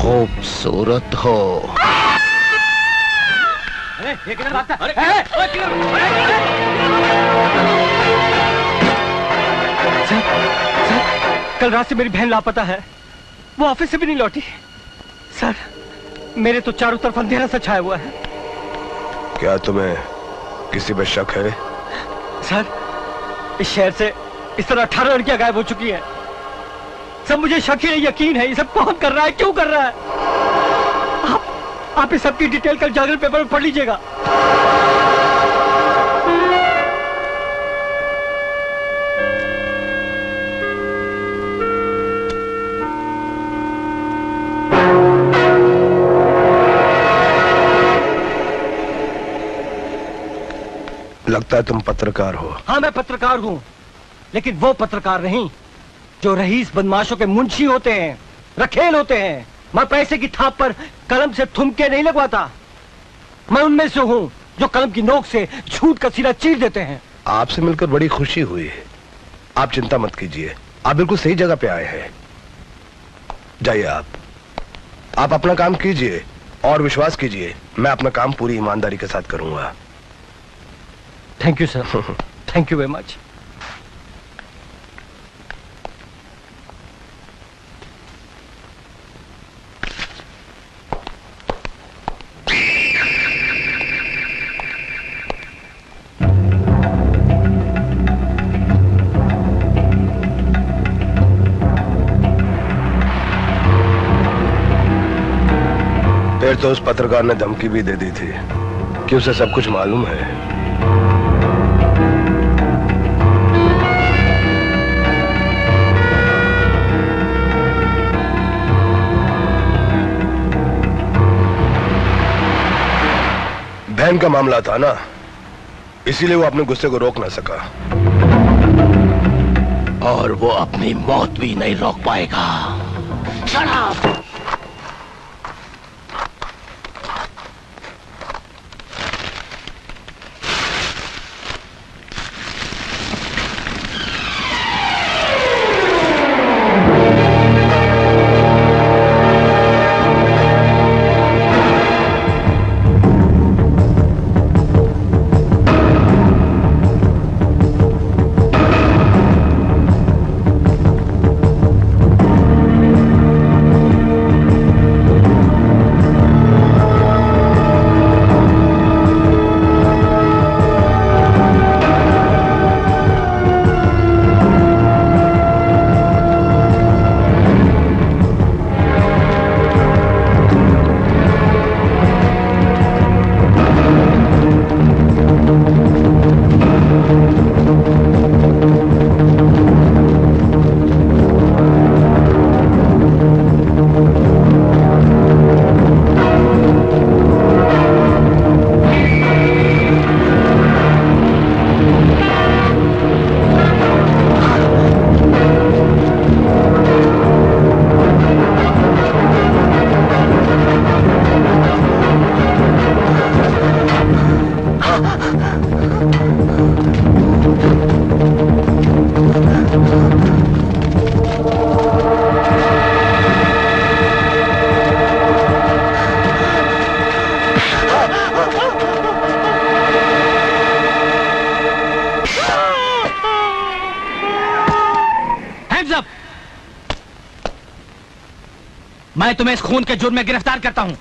खूबसूरत हो। अरे ये किधर भागता? अरे सर, कल रात से मेरी बहन लापता है। वो ऑफिस से भी नहीं लौटी। सर, मेरे तो चारों तरफ अंधेरा सा छाया हुआ है। क्या तुम्हें किसी पर शक है? सर, इस शहर से इस तरह 18 लड़कियां गायब हो चुकी हैं। सब मुझे शक ही नहीं, यकीन है। ये सब कौन कर रहा है, क्यों कर रहा है? आप इस सब की डिटेल कल जागरण पेपर में पढ़ लीजिएगा। लगता है तुम पत्रकार हो। हाँ, मैं पत्रकार हूँ, लेकिन वो पत्रकार नहीं जो रईस बदमाशों के मुंशी होते हैं, रखेल होते हैं। मैं पैसे की थाप पर कलम से थुमके नहीं लगवाता। मैं उनमें से हूँ जो कलम की नोक से झूठ का सिरा चीर देते हैं। आपसे मिलकर बड़ी खुशी हुई। आप चिंता मत कीजिए, आप बिल्कुल सही जगह पे आए हैं। जाइए, आप अपना काम कीजिए और विश्वास कीजिए, मैं अपना काम पूरी ईमानदारी के साथ करूंगा। Thank you sir, thank you very much. फिर तो उस पत्रकार ने धमकी भी दे दी थी कि उसे सब कुछ मालूम है। बहन का मामला था ना, इसीलिए वो अपने गुस्से को रोक ना सका। और वो अपनी मौत भी नहीं रोक पाएगा। शराब! मैं तुम्हें इस खून के जुर्म में गिरफ्तार करता हूं।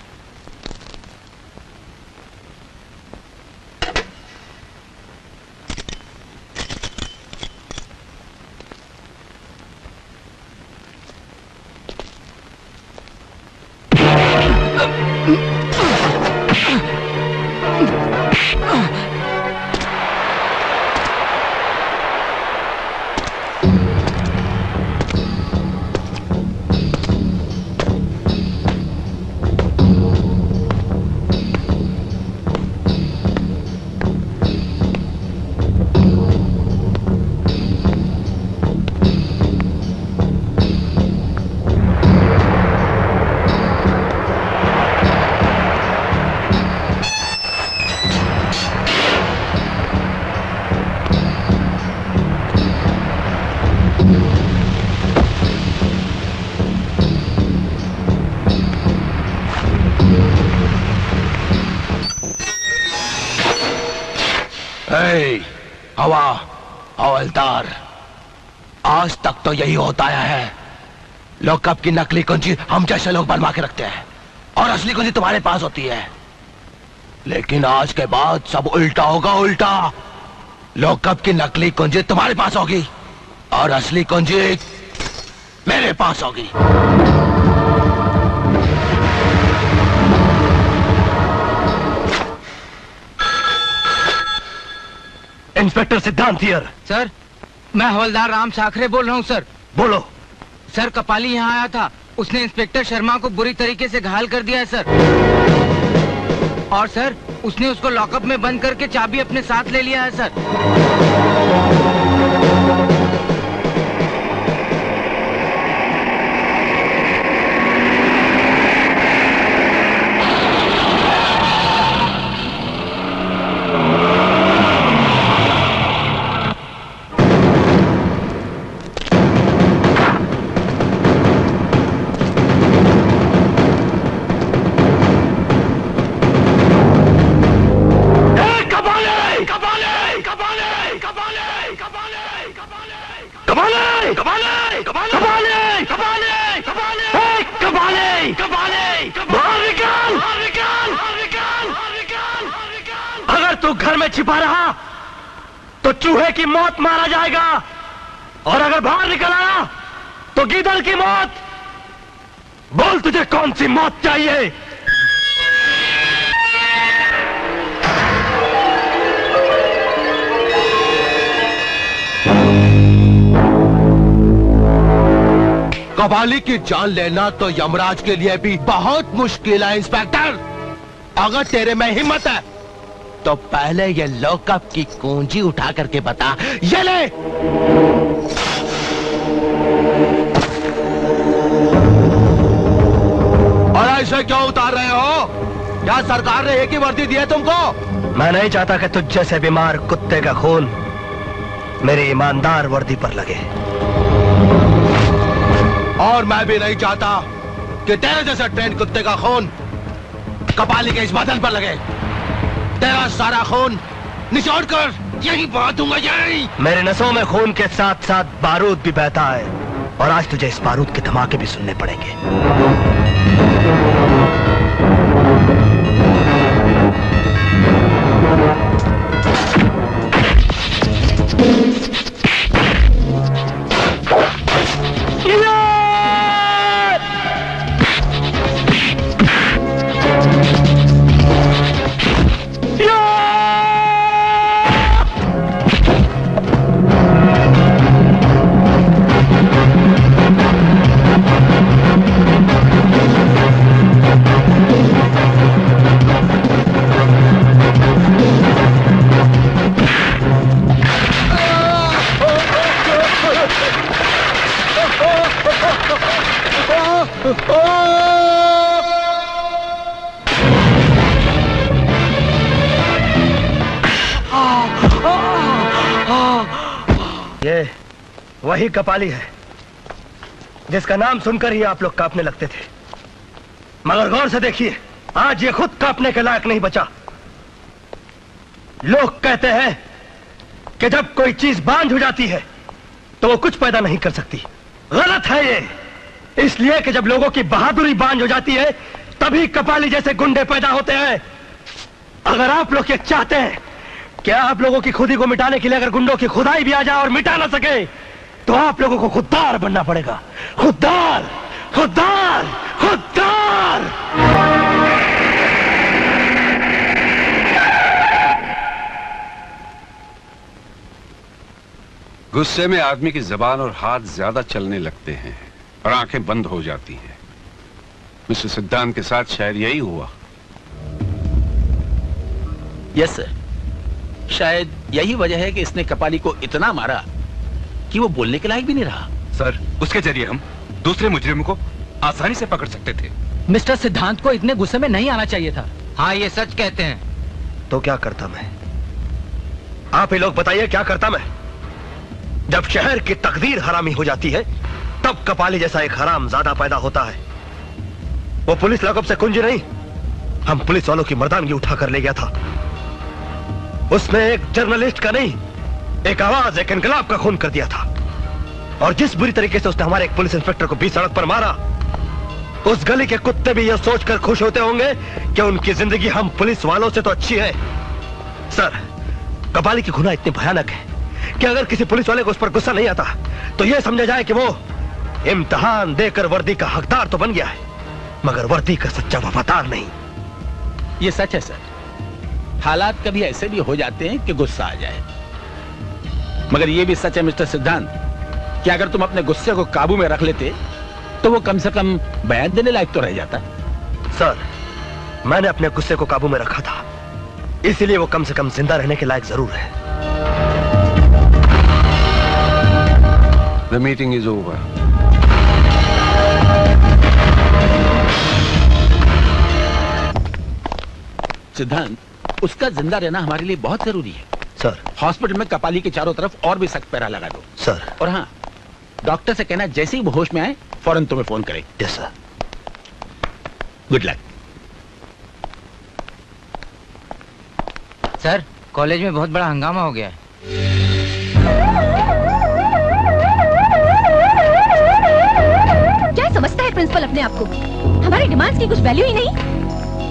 हवा हवलदार, आज तक तो यही होता आया है। लॉकअप की नकली कुंजी हम जैसे लोग बनवा के रखते हैं और असली कुंजी तुम्हारे पास होती है। लेकिन आज के बाद सब उल्टा होगा, उल्टा। लॉकअप की नकली कुंजी तुम्हारे पास होगी और असली कुंजी मेरे पास होगी। इंस्पेक्टर सिद्धांत हियर। सर, मैं हवलदार राम साखरे बोल रहा हूँ सर। बोलो। सर, कपाली यहाँ आया था, उसने इंस्पेक्टर शर्मा को बुरी तरीके से घायल कर दिया है सर। और सर, उसने उसको लॉकअप में बंद करके चाबी अपने साथ ले लिया है सर। अगर तू घर में छिपा रहा तो चूहे की मौत मारा जाएगा, और अगर बाहर निकल आया तो गीदड़ की मौत। बोल, तुझे कौन सी मौत चाहिए? कबाली की जान लेना तो यमराज के लिए भी बहुत मुश्किल है इंस्पेक्टर। अगर तेरे में हिम्मत है तो पहले ये लॉकअप की कुंजी उठा करके बता। ये ले। और ऐसे क्यों उतार रहे हो? क्या सरकार ने एक ही वर्दी दी है तुमको? मैं नहीं चाहता कि तुझ जैसे बीमार कुत्ते का खून मेरी ईमानदार वर्दी पर लगे। और मैं भी नहीं चाहता कि तेरे जैसे ट्रेन कुत्ते का खून कपाली के इस बदन पर लगे। तेरा सारा खून निचोड़ कर यही बहा दूंगा, यही। मेरे नसों में खून के साथ साथ बारूद भी बहता है, और आज तुझे इस बारूद के धमाके भी सुनने पड़ेंगे। ये वही कपाली है जिसका नाम सुनकर ही आप लोग कांपने लगते थे, मगर गौर से देखिए, आज ये खुद कांपने के लायक नहीं बचा। लोग कहते हैं कि जब कोई चीज बांझ हो जाती है तो वो कुछ पैदा नहीं कर सकती। गलत है ये, इसलिए कि जब लोगों की बहादुरी बांझ हो जाती है तभी कपाली जैसे गुंडे पैदा होते हैं। अगर आप लोग ये चाहते हैं कि आप लोगों की खुदी को मिटाने के लिए अगर गुंडों की खुदाई भी आ जाए और मिटा ना सके, तो आप लोगों को खुददार बनना पड़ेगा। खुददार, खुददार, खुददार। गुस्से में आदमी की जबान और हाथ ज्यादा चलने लगते हैं और आंखें बंद हो जाती हैं। मिस्टर सिद्धांत के साथ शायद यही हुआ। यस सर, शायद यही वजह है कि इसने कपाली को इतना मारा कि वो बोलने के लायक भी नहीं रहा। सर, उसके जरिए हम दूसरे मुजरिम को आसानी से पकड़ सकते थे। मिस्टर सिद्धांत को इतने गुस्से में नहीं आना चाहिए था। हाँ, ये सच कहते हैं। तो क्या करता मैं? आप ही लोग बताइए, क्या करता मैं? जब शहर की तकदीर हरामी हो जाती है तब कपाली जैसा एक हराम ज्यादा पैदा होता है। वो पुलिस लॉकअप से कुंजी नहीं, हम पुलिस वालों की मर्दानगी उठा कर ले गया था। उसने एक जर्नलिस्ट का नहीं, एक आवाज, एक इनकलाब का खून कर दिया था। और जिस बुरी तरीके से उसने हमारे एक पुलिस इंस्पेक्टर को बीच सड़क पर मारा, उस गली के कुत्ते भी यह सोचकर खुश होते होंगे कि उनकी जिंदगी हम पुलिस वालों से तो अच्छी है। सर, कपाली की गुनाह इतनी भयानक है कि अगर किसी पुलिस वाले को उस पर गुस्सा नहीं आता तो यह समझा जाए कि वो इम्तिहान देकर वर्दी का हकदार तो बन गया है, मगर वर्दी का सच्चा वफादार नहीं। ये सच है सर, हालात कभी ऐसे भी हो जाते हैं कि गुस्सा आ जाए, मगर ये भी सच है मिस्टर सिद्धांत कि अगर तुम अपने गुस्से को काबू में रख लेते तो वो कम से कम बयान देने लायक तो रह जाता। सर, मैंने अपने गुस्से को काबू में रखा था, इसीलिए वो कम से कम जिंदा रहने के लायक जरूर है। The meeting is over. सिद्धांत, उसका जिंदा रहना हमारे लिए बहुत जरूरी है। सर, हॉस्पिटल में कपाली के चारों तरफ और भी सख्त पहरा लगा दो। सर। और हाँ, डॉक्टर से कहना जैसे ही वो होश में आए फौरन तुम्हें फोन करे। Yes sir. Good luck. Sir, college में बहुत बड़ा हंगामा हो गया है। क्या समझता है प्रिंसिपल अपने आप को? हमारी डिमांड्स की कुछ वैल्यू ही नहीं।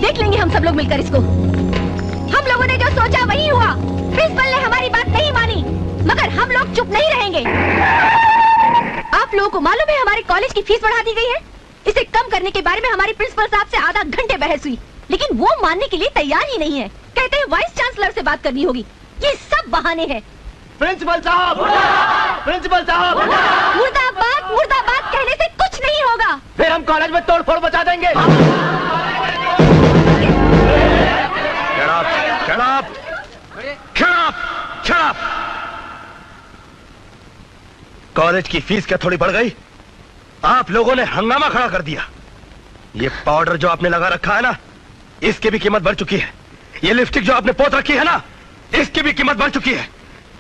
देख लेंगे हम सब लोग मिलकर इसको। हम लोगों ने जो सोचा वही हुआ। प्रिंसिपल ने हमारी बात नहीं मानी, मगर हम लोग चुप नहीं रहेंगे। आप लोगों को मालूम है हमारे कॉलेज की फीस बढ़ा दी गई है। इसे कम करने के बारे में हमारी प्रिंसिपल साहब से आधा घंटे बहस हुई, लेकिन वो मानने के लिए तैयार ही नहीं है। कहते हैं वाइस चांसलर से बात करनी होगी। ये सब बहाने हैं। प्रिंसिपल साहब, प्रिंसिपल साहब, मुर्दाबाद मुर्दाबाद कहने से कुछ नहीं होगा। फिर हम कॉलेज में तोड़फोड़ मचा देंगे। कॉलेज की फीस क्या थोड़ी बढ़ गई? आप लोगों ने हंगामा खड़ा कर दिया। ये पाउडर जो आपने लगा रखा है ना, इसकी भी कीमत बढ़ चुकी है। ये लिपस्टिक जो आपने पोत रखी है ना, इसकी भी कीमत बढ़ चुकी है।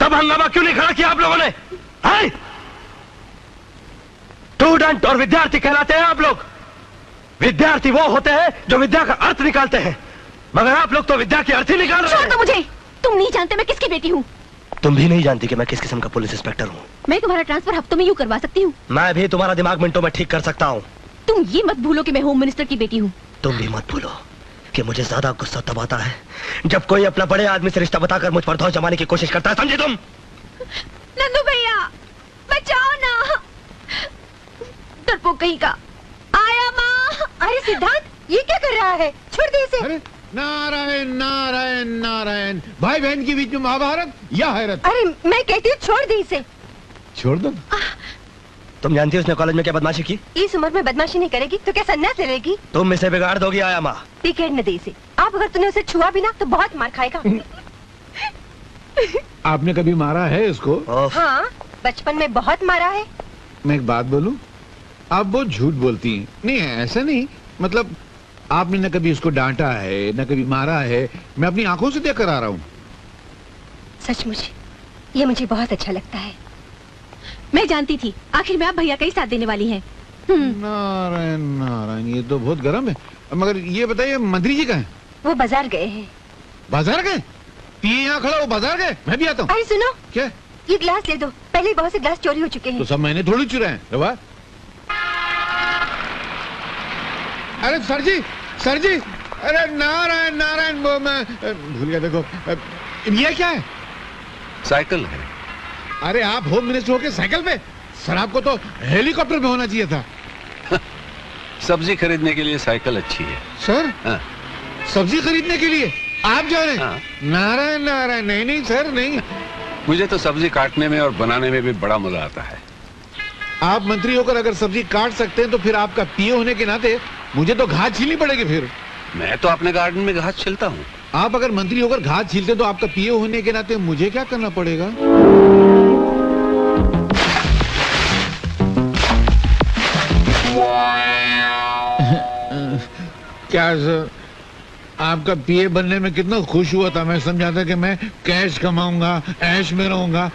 तब हंगामा क्यों नहीं खड़ा किया आप लोगों ने? स्टूडेंट और विद्यार्थी कहलाते हैं आप लोग। विद्यार्थी वो होते हैं जो विद्या का अर्थ निकालते हैं, मगर आप लोग तो विद्या की अर्थ ही निकाल रहे छोड़ हैं। दो मुझे। तुम नहीं जानते मैं किसकी बेटी हूँ। तुम भी नहीं जानती कि मैं किस किस्म का पुलिस इंस्पेक्टर हूँ। मैं तुम्हारा ट्रांसफर हफ्तों में यूं करवा सकती हूँ। मैं भी तुम्हारा दिमाग मिनटों में ठीक कर सकता हूँ। तुम ये मत भूलो कि मैं होम मिनिस्टर की बेटी हूँ। तुम भी मत भूलो कि मुझे ज्यादा गुस्सा तब आता है जब कोई अपना बड़े आदमी से रिश्ता बताकर मुझ पर धौंस जमाने की कोशिश करता है, समझे तुम? नंदू भैया बचाओ ना, डरपोक कहीं का। आया माँ। अरे सिद्धांत, ये क्या कर रहा है? छोड़ दे इसे। अरे नारायण नारायण नारायण, भाई बहन के बीच में महाभारत या हैरत। अरे मैं कहती हूँ छोड़ दे इसे। छोड़ दो। तुम जानती हो उसने कॉलेज में क्या बदमाशी की? इस उम्र में बदमाशी नहीं करेगी तो क्या सन्यास ले लेगी? तुम इसे बिगाड़ दोगी आया माँ। टिकट न दे इसे। आप अगर तूने उसे छुआ भी ना तो बहुत मार खाएगा। आपने कभी मारा है इसको? हाँ, बचपन में बहुत मारा है। मैं एक बात बोलूं, आप बहुत झूठ बोलती हैं। नहीं ऐसा नहीं, मतलब आपने न कभी उसको डांटा है न कभी मारा है। मैं अपनी आंखों से देख कर आ रहा हूँ। सचमुच ये मुझे बहुत अच्छा लगता है। मैं जानती थी आखिर में आप भैया का ही साथ देने वाली हैं। नारायण नारायण, ये तो बहुत गर्म है। मगर ये बताइए मंत्री जी कहाँ हैं? वो बाजार गए हैं। बाजार गए? ये यहाँ खड़ा वो बाजार गए? मैं भी आता हूँ। अरे सुनो, क्या? ये ग्लास ले दो। पहले ही बहुत से ग्लास चोरी हो चुके हैं। तो सब मैंने थोड़ी चुराए हैं। रवा? अरे सर जी, सर जी, अरे नारायण नारायण, वो मैं भूल गया। देखो ये क्या है? साइकिल है। अरे आप होम मिनिस्टर होके साइकिल पे? सर आपको तो हेलीकॉप्टर पे होना चाहिए था। सब्जी खरीदने के लिए साइकिल अच्छी है। सर हाँ। सब्जी खरीदने के लिए आप जा रहे हैं? हाँ। नारायण नारायण, नहीं नहीं सर नहीं। मुझे तो सब्जी काटने में और बनाने में भी बड़ा मजा आता है। आप मंत्री होकर अगर सब्जी काट सकते हैं तो फिर आपका पीए होने के नाते मुझे तो घास छीलनी पड़ेगी। फिर मैं तो अपने गार्डन में घास छिलता हूँ। आप अगर मंत्री होकर घास छीलते तो आपका पीए होने के नाते मुझे क्या करना पड़ेगा? क्या सर, आपका पीए बनने में कितना खुश हुआ था। मैं समझा था कि मैं कैश कमाऊंगा, ऐश में रहूंगा।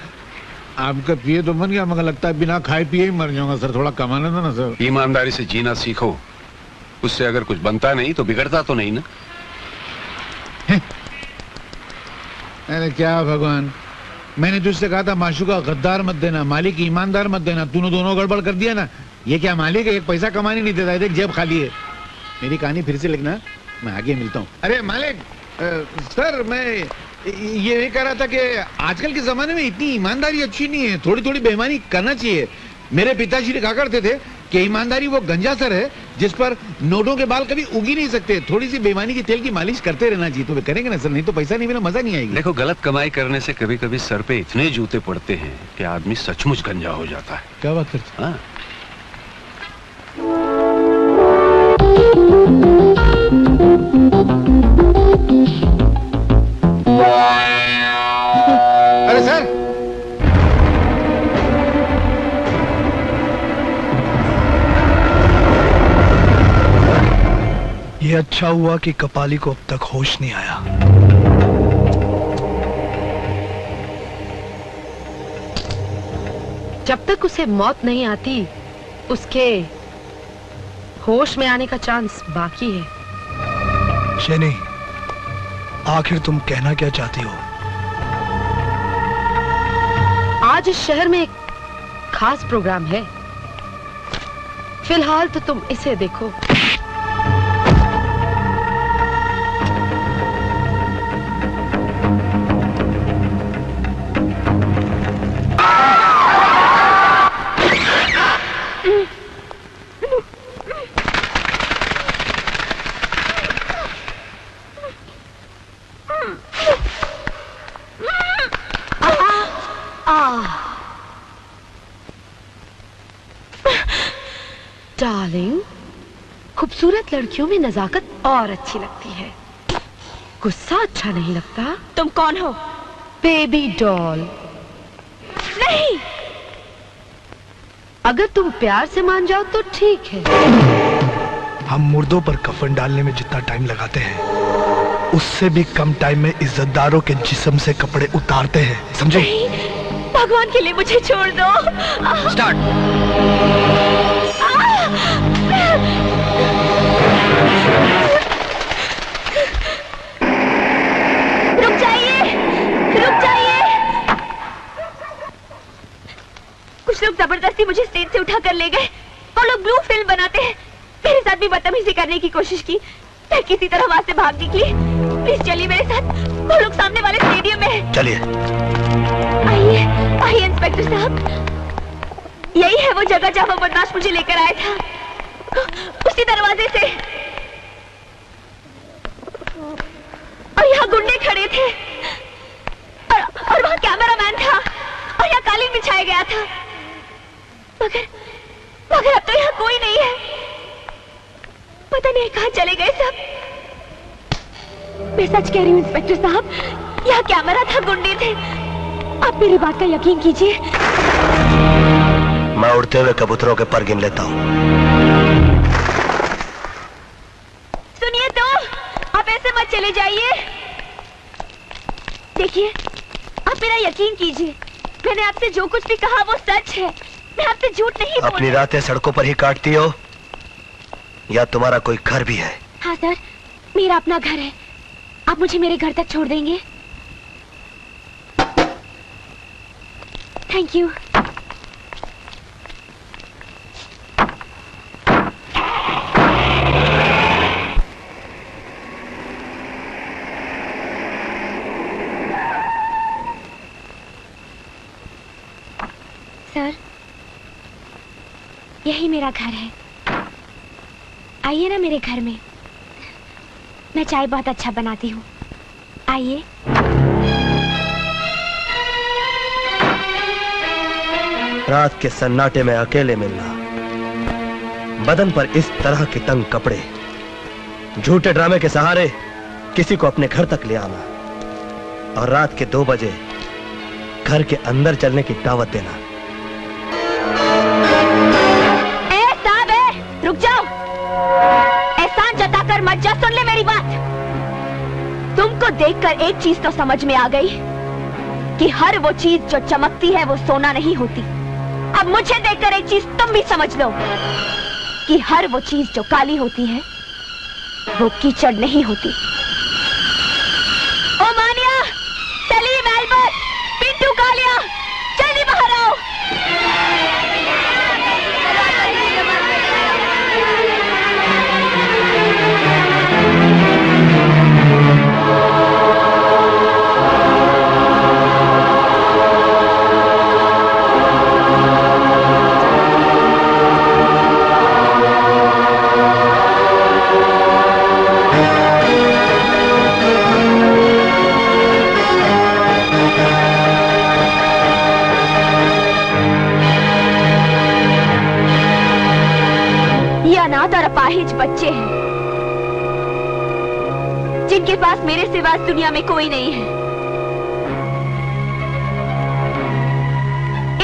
आपका पीए तो बन गया, मगर लगता है बिना खाए पिए ही मर जाऊंगा। सर थोड़ा कमाना था ना सर। ईमानदारी से जीना सीखो, उससे अगर कुछ बनता नहीं तो बिगड़ता तो नहीं ना। अरे क्या भगवान, मैंने तुझसे कहा था माशूका गद्दार मत देना, मालिक ईमानदार मत देना, तूने दोनों गड़बड़ कर दिया ना। ये क्या मालिक है, एक पैसा कमाने नहीं देता है, देख जेब खाली है। मेरी कहानी फिर से लिखना, मैं आगे मिलता हूँ। अरे मालिक, सर मैं ये कह रहा था कि आजकल के जमाने में इतनी ईमानदारी अच्छी नहीं है, थोड़ी थोड़ी बेईमानी करना चाहिए। मेरे पिताजी कहा करते थे कि ईमानदारी वो गंजा सर है जिस पर नोटों के बाल कभी उग ही नहीं सकते, थोड़ी सी बेईमानी की तेल की मालिश करते रहना चाहिए। तो वे करेंगे ना सर, नहीं तो पैसा नहीं मिला, मजा नहीं आएगी। देखो, गलत कमाई करने से कभी कभी सर पे इतने जूते पड़ते हैं कि आदमी सचमुच गंजा हो जाता है। क्या बात करते? हाँ। अरे सर, ये अच्छा हुआ कि कपाली को अब तक होश नहीं आया। जब तक उसे मौत नहीं आती, उसके होश में आने का चांस बाकी है। शैनी, आखिर तुम कहना क्या चाहती हो? आज इस शहर में एक खास प्रोग्राम है, फिलहाल तो तुम इसे देखो। डार्लिंग, खूबसूरत लड़कियों में नजाकत और अच्छी लगती है, गुस्सा अच्छा नहीं लगता। तुम कौन हो? Baby doll. नहीं, अगर तुम प्यार से मान जाओ तो ठीक है। हम मुर्दों पर कफन डालने में जितना टाइम लगाते हैं, उससे भी कम टाइम में इज्जतदारों के जिस्म से कपड़े उतारते हैं, समझे? भगवान के लिए मुझे छोड़ दो। स्टार्ट। रुक जाइए, रुक जाइए। कुछ लोग जबरदस्ती मुझे स्टेज से उठा कर ले गए और लोग ब्लू फिल्म बनाते हैं। मेरे साथ भी बदतमीजी करने की कोशिश की, मैं किसी तरह वहां से भाग निकली। प्लीज चलिए मेरे साथ, वो लोग सामने वाले स्टेडियम में हैं। चलिए। आइए, आइए इंस्पेक्टर साहब, यही है वो जगह जहां वो बदमाश मुझे लेकर आया था, उसी दरवाजे से। और यहाँ गुंडे खड़े थे और वहाँ कैमरामैन था और यहाँ कालीन बिछाया गया था, मगर अब तो यहाँ कोई नहीं है। पता नहीं कहाँ चले गए सब। मैं सच कह रही हूँ इंस्पेक्टर साहब, यहाँ कैमरा था, गुंडे थे। आप मेरी बात का यकीन कीजिए। मैं उड़ते हुए कबूतरों के पर गिन लेता हूँ। सुनिए तो, आप ऐसे मत चले जाइए। देखिए, आप मेरा यकीन कीजिए, मैंने आपसे जो कुछ भी कहा वो सच है, मैं आपसे झूठ नहीं बोल। अपनी रातें सड़कों पर ही काटती हो या तुम्हारा कोई घर भी है? हाँ सर, मेरा अपना घर है। आप मुझे मेरे घर तक छोड़ देंगे? Thank you. सर, यही मेरा घर है, आइए ना मेरे घर में। मैं चाय बहुत अच्छा बनाती हूँ, आइए। रात के सन्नाटे में अकेले मिलना, बदन पर इस तरह के तंग कपड़े, झूठे ड्रामे के सहारे किसी को अपने घर तक ले आना और रात के 2 बजे घर के अंदर चलने की दावत देना। रुक जाओ, एहसान जताकर मत जा, सुन ले मेरी बात। तुमको देखकर एक चीज तो समझ में आ गई कि हर वो चीज जो चमकती है वो सोना नहीं होती। अब मुझे देखकर एक चीज तुम भी समझ लो कि हर वो चीज जो काली होती है वो कीचड़ नहीं होती। ओ मानिया, बच्चे हैं जिनके पास मेरे सिवा इस दुनिया में कोई नहीं है।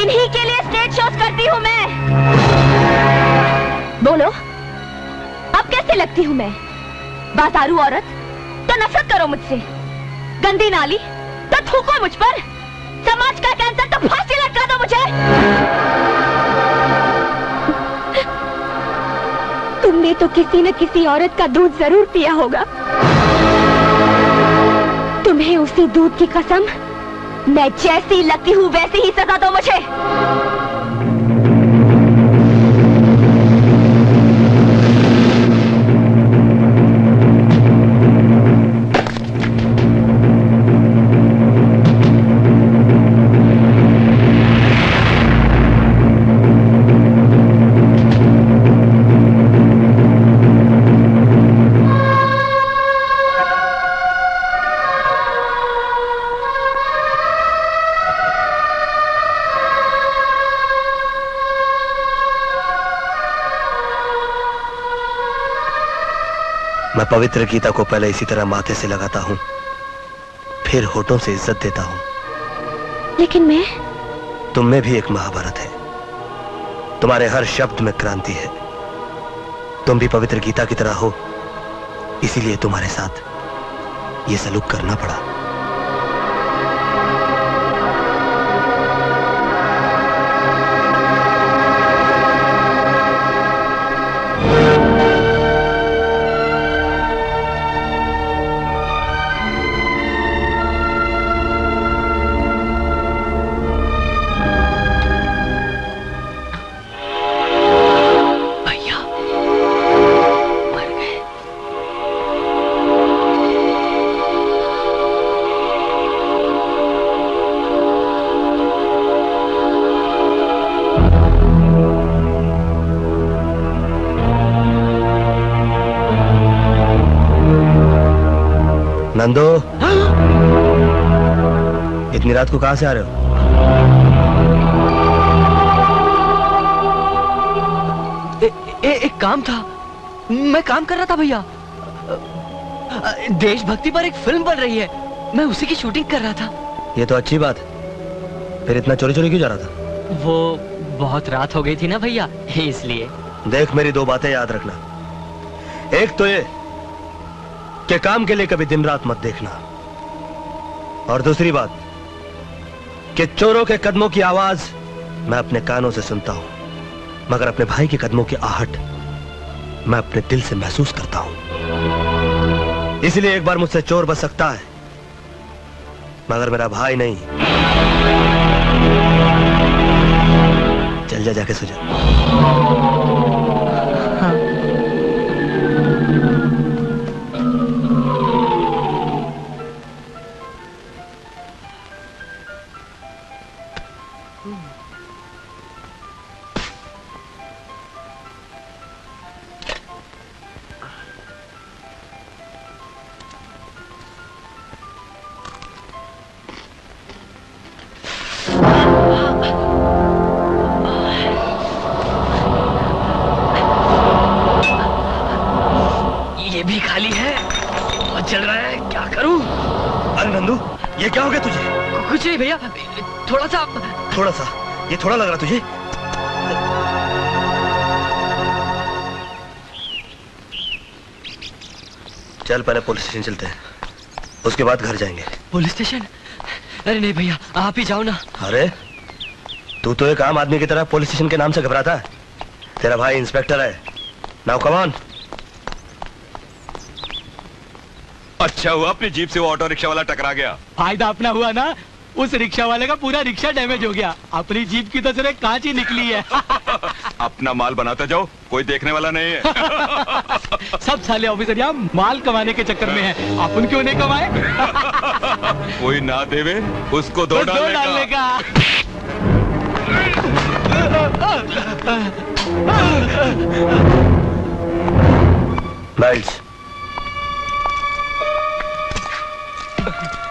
इन्हीं के लिए स्टेज शोज करती हूँ मैं। बोलो, अब कैसे लगती हूँ मैं? बाजारू औरत तो नफरत करो मुझसे, गंदी नाली तो थूको मुझ पर, समाज का कैंसर तो फांसी लटका दो मुझे। तुमने तो किसी न किसी औरत का दूध जरूर पिया होगा। तुम्हें उसी दूध की कसम, मैं जैसी लगती हूँ वैसी ही सजा दो मुझे। मैं पवित्र गीता को पहले इसी तरह माथे से लगाता हूं, फिर होठों से इज्जत देता हूं। लेकिन मैं, तुम में भी एक महाभारत है, तुम्हारे हर शब्द में क्रांति है। तुम भी पवित्र गीता की तरह हो, इसीलिए तुम्हारे साथ ये सलूक करना पड़ा। नंदो, इतनी रात को कहां से आ रहे हो? एक काम था, मैं काम कर रहा था भैया। देशभक्ति पर एक फिल्म बन रही है, मैं उसी की शूटिंग कर रहा था। ये तो अच्छी बात है, फिर इतना चोरी चोरी क्यों जा रहा था? वो बहुत रात हो गई थी ना भैया, इसलिए। देख, मेरी दो बातें याद रखना। एक तो ये कि काम के लिए कभी दिन रात मत देखना, और दूसरी बात कि चोरों के कदमों की आवाज मैं अपने कानों से सुनता हूं, मगर अपने भाई के कदमों की आहट मैं अपने दिल से महसूस करता हूं। इसलिए एक बार मुझसे चोर बच सकता है, मगर मेरा भाई नहीं। चल जा, जाके सो जा। ये भी खाली है और चल रहा है, क्या करूं? अरे नंदू, ये क्या हो गया तुझे? कुछ नहीं भैया, थोड़ा सा। ये थोड़ा लग रहा तुझे? चल पहले पुलिस स्टेशन चलते हैं, उसके बाद घर जाएंगे। Police station? अरे नहीं भैया, आप ही जाओ ना। अरे तू तो एक आम आदमी की तरह पुलिस स्टेशन के नाम से घबराता है। तेरा भाई इंस्पेक्टर है। Now come on. अच्छा हुआ अपनी जीप से वो ऑटो रिक्शा वाला टकरा गया। फायदा अपना हुआ ना, उस रिक्शा वाले का पूरा रिक्शा डैमेज हो गया। अपनी जीप की तो सिर्फ कांच ही निकली है। अपना माल बनाते जाओ, कोई देखने वाला नहीं है। सब साले ऑफिसर यहाँ माल कमाने के चक्कर में है, अपन क्यों नहीं कमाए? कोई ना देवे उसको दो डालने का। माइल्स,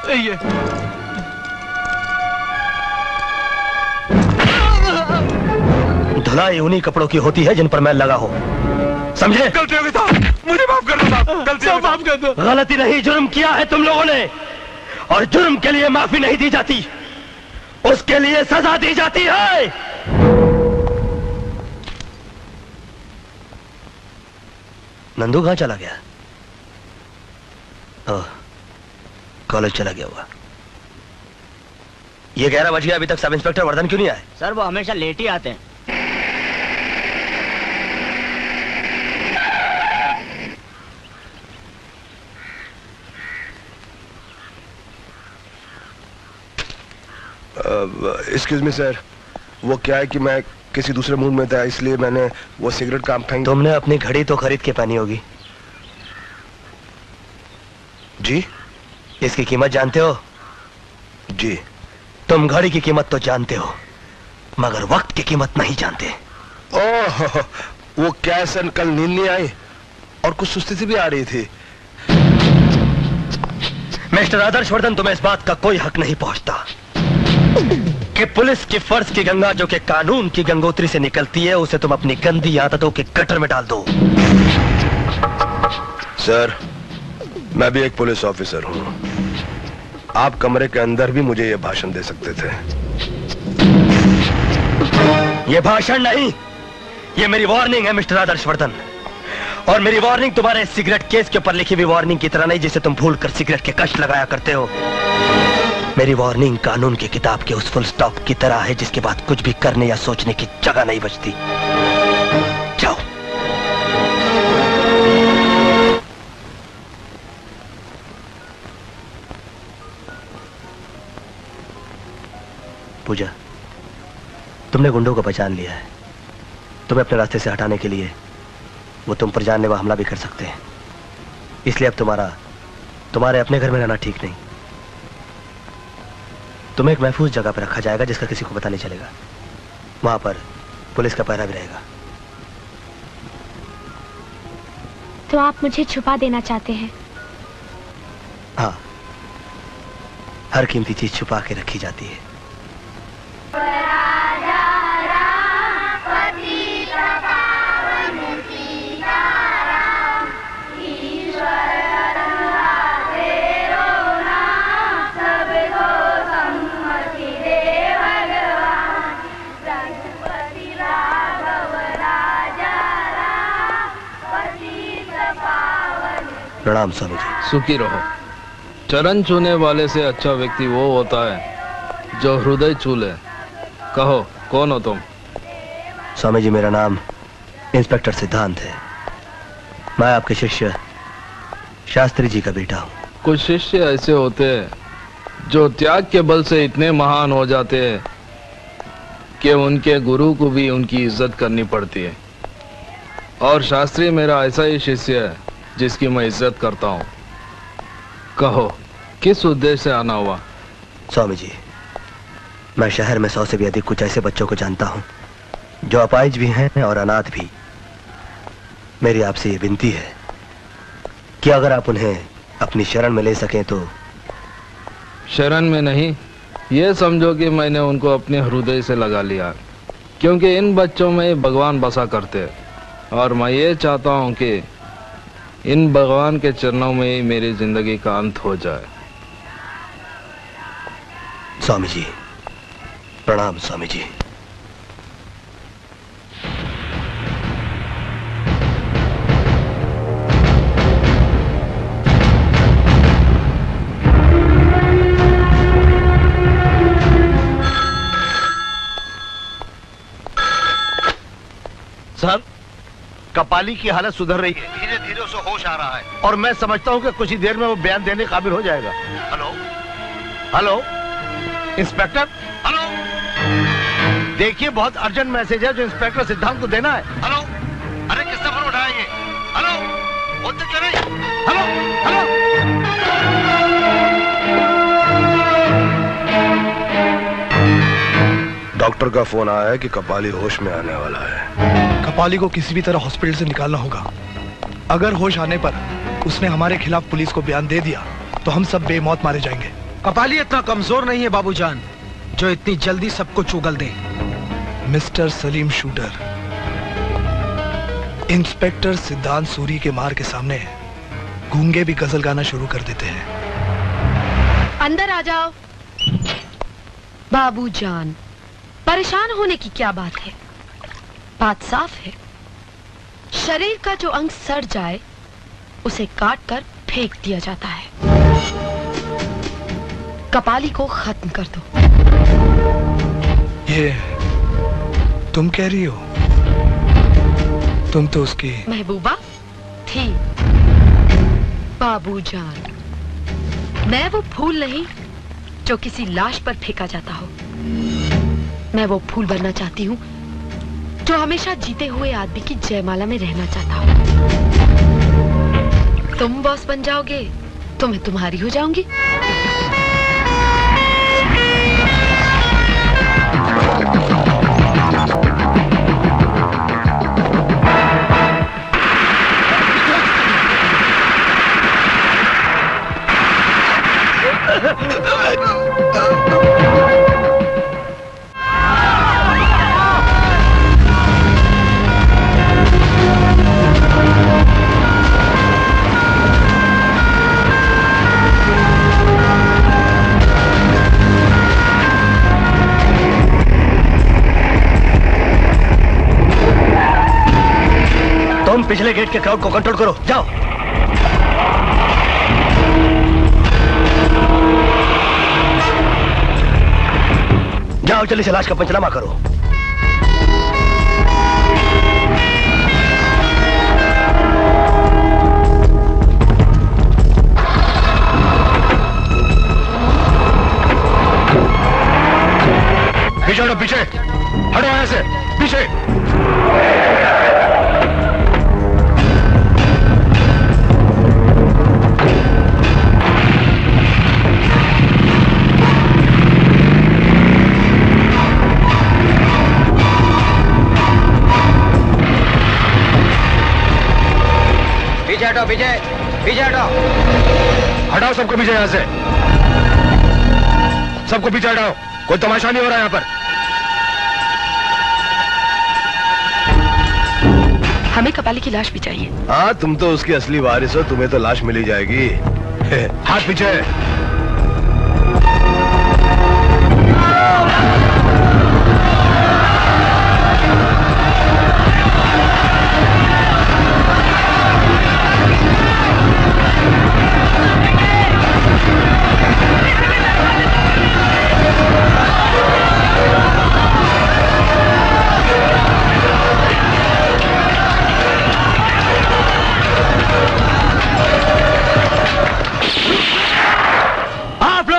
ये धुलाई उन्हीं कपड़ों की होती है जिन पर मैल लगा हो, समझे? गलती हो गई था। मुझे माफ कर दो साहब, गलती हो गई। माफ कर दो। गलती नहीं, जुर्म किया है तुम लोगों ने, और जुर्म के लिए माफी नहीं दी जाती, उसके लिए सजा दी जाती है। नंदू कहां चला गया? ओह, कॉलेज चला गया हुआ। ये 11 बज गया, अभी तक सब इंस्पेक्टर वर्धन क्यों नहीं आए? सर वो हमेशा लेट ही आते हैं। एक्सक्यूज मी सर, वो क्या है कि मैं किसी दूसरे मूड में था, इसलिए मैंने वो सिगरेट काम फेंक। तुमने अपनी घड़ी तो खरीद के पहनी होगी। जी? इसकी कीमत जानते हो? जी। तुम घड़ी की कीमत तो जानते हो, मगर वक्त की कीमत नहीं जानते। ओह, वो क्या सर, कल नींद नहीं आई और कुछ सुस्ती सी भी आ रही थी। मिस्टर आदर्शवर्धन, तुम्हें इस बात का कोई हक नहीं पहुंचता कि पुलिस की फर्ज की गंगा जो कि कानून की गंगोत्री से निकलती है, उसे तुम अपनी गंदी आदतों के गटर में डाल दो। सर, मैं भी एक पुलिस ऑफिसर हूं। आप कमरे के अंदर भी मुझे यह भाषण दे सकते थे। यह भाषण नहीं, यह मेरी वार्निंग है मिस्टर आदर्शवर्धन। और मेरी वार्निंग तुम्हारे सिगरेट केस के ऊपर लिखी हुई वार्निंग की तरह नहीं, जिसे तुम भूलकर सिगरेट के कष्ट लगाया करते हो। मेरी वार्निंग कानून की किताब के उस फुल स्टॉप की तरह है, जिसके बाद कुछ भी करने या सोचने की जगह नहीं बचती। जाओ। पूजा, तुमने गुंडों को पहचान लिया है। तुम्हें अपने रास्ते से हटाने के लिए वो तुम पर जानलेवा हमला भी कर सकते हैं, इसलिए अब तुम्हारे अपने घर में रहना ठीक नहीं। तुम्हें एक महफूज जगह पर रखा जाएगा, जिसका किसी को पता नहीं चलेगा। वहां पर पुलिस का पहरा भी रहेगा। तो आप मुझे छुपा देना चाहते हैं? हाँ, हर कीमती चीज छुपा के रखी जाती है। प्रणाम स्वामी जी। सुखी रहो। चरण छूने वाले से अच्छा व्यक्ति वो होता है जो हृदय छू ले। कहो, कौन हो तुम? स्वामी जी, मेरा नाम इंस्पेक्टर सिद्धांत है। मैं आपके शिष्य शास्त्री जी का बेटा हूँ। कुछ शिष्य ऐसे होते हैं जो त्याग के बल से इतने महान हो जाते हैं कि उनके गुरु को भी उनकी इज्जत करनी पड़ती है। और शास्त्री मेरा ऐसा ही शिष्य है जिसकी मैं इज्जत करता हूँ। कहो, किस उद्देश्य से आना हुआ? स्वामी जी, मैं शहर में 100 से भी अधिक कुछ ऐसे बच्चों को जानता हूँ जो अपाहिज भी हैं और अनाथ भी। मेरी आपसे ये विनती है कि अगर आप उन्हें अपनी शरण में ले सकें तो। शरण में नहीं, ये समझो कि मैंने उनको अपने हृदय से लगा लिया, क्योंकि इन बच्चों में भगवान बसा करते हैं। और मैं ये चाहता हूँ कि इन भगवान के चरणों में ही मेरी जिंदगी का अंत हो जाए। स्वामी जी, प्रणाम स्वामी जी। सर, कपाली की हालत सुधर रही है, धीरे धीरे उसे होश आ रहा है और मैं समझता हूँ कि कुछ ही देर में वो बयान देने काबिल हो जाएगा। हेलो हेलो इंस्पेक्टर, हेलो, देखिए बहुत अर्जेंट मैसेज है जो इंस्पेक्टर सिद्धांत को देना है। हेलो, अरे किसने फोन उठाया ये? हेलो, बोलते क्यों नहीं? Hello hello. डॉक्टर का फोन आया है कि कपाली होश में आने वाला है। कपाली को किसी भी तरह हॉस्पिटल से निकालना होगा। अगर होश आने पर उसने हमारे खिलाफ पुलिस को बयान दे दिया तो हम सब बेमौत मारे जाएंगे। कपाली इतना कमजोर नहीं है बाबूजान जो इतनी जल्दी सबको चुगल दे। मिस्टर सलीम शूटर, इंस्पेक्टर सिद्धांत सूरी के मार के सामने गूंगे भी गजल गाना शुरू कर देते हैं। अंदर आ जाओ। बाबूजान, परेशान होने की क्या बात है? बात साफ है, शरीर का जो अंग सड़ जाए उसे काट कर फेंक दिया जाता है। कपाली को खत्म कर दो। ये तुम कह रही हो? तुम तो उसकी महबूबा थी। बाबूजान, मैं वो फूल नहीं जो किसी लाश पर फेंका जाता हो। मैं वो फूल बनना चाहती हूँ जो हमेशा जीते हुए आदमी की जयमाला में रहना चाहता हो। तुम बॉस बन जाओगे तो मैं तुम्हारी हो जाऊंगी। तुम पिछले गेट के क्राउड को कंट्रोल करो, जाओ। जाओ जल्दी से लाश का पंचनामा करो। पीछे हटो, पीछे हटो, यहाँ से पीछे। पीछे हटो, पीछे पीछे हटो। हटाओ सबको पीछे, यहाँ से सबको पीछे हटाओ। कोई तमाशा नहीं हो रहा यहाँ पर। हमें कपाली की लाश भी चाहिए। हाँ, तुम तो उसकी असली वारिस हो, तुम्हें तो लाश मिली जाएगी। हाथ पीछे।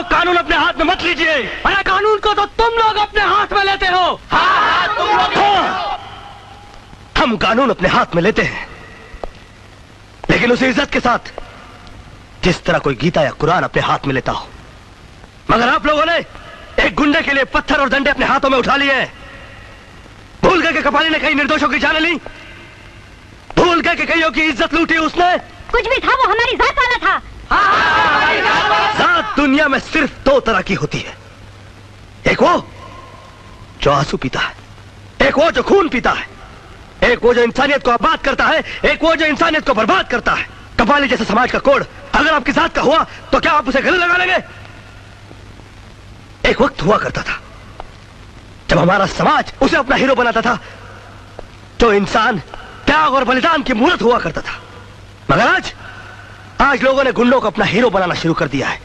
कानून अपने हाथ में मत लीजिए। अरे कानून को तो तुम लोग अपने हाथ में लेते हो। हाँ, तुम लोग। हाँ, हम कानून अपने हाथ में लेते हैं, लेकिन उसी इज्जत के साथ जिस तरह कोई गीता या कुरान अपने हाथ में लेता हो। मगर आप लोगों ने एक गुंडे के लिए पत्थर और डंडे अपने हाथों में उठा लिए हैं। भूल गए कि कपाली ने कई निर्दोषों की जान ली। भूल गए कि कईयों की इज्जत लूटी उसने। कुछ भी था, वो हमारी जात वाला था। जात दुनिया में सिर्फ दो तरह की होती है, एक वो जो आंसू पीता है, एक वो जो खून पीता है, एक वो जो इंसानियत को आबाद करता है, एक वो जो इंसानियत को बर्बाद करता है। कपाली जैसे समाज का कोड अगर आपकी जात का हुआ तो क्या आप उसे गले लगा लेंगे? एक वक्त हुआ करता था जब हमारा समाज उसे अपना हीरो बनाता था, जो इंसान त्याग और बलिदान की मूर्त हुआ करता था। मगर आज लोगों ने गुंडों को अपना हीरो बनाना शुरू कर दिया है।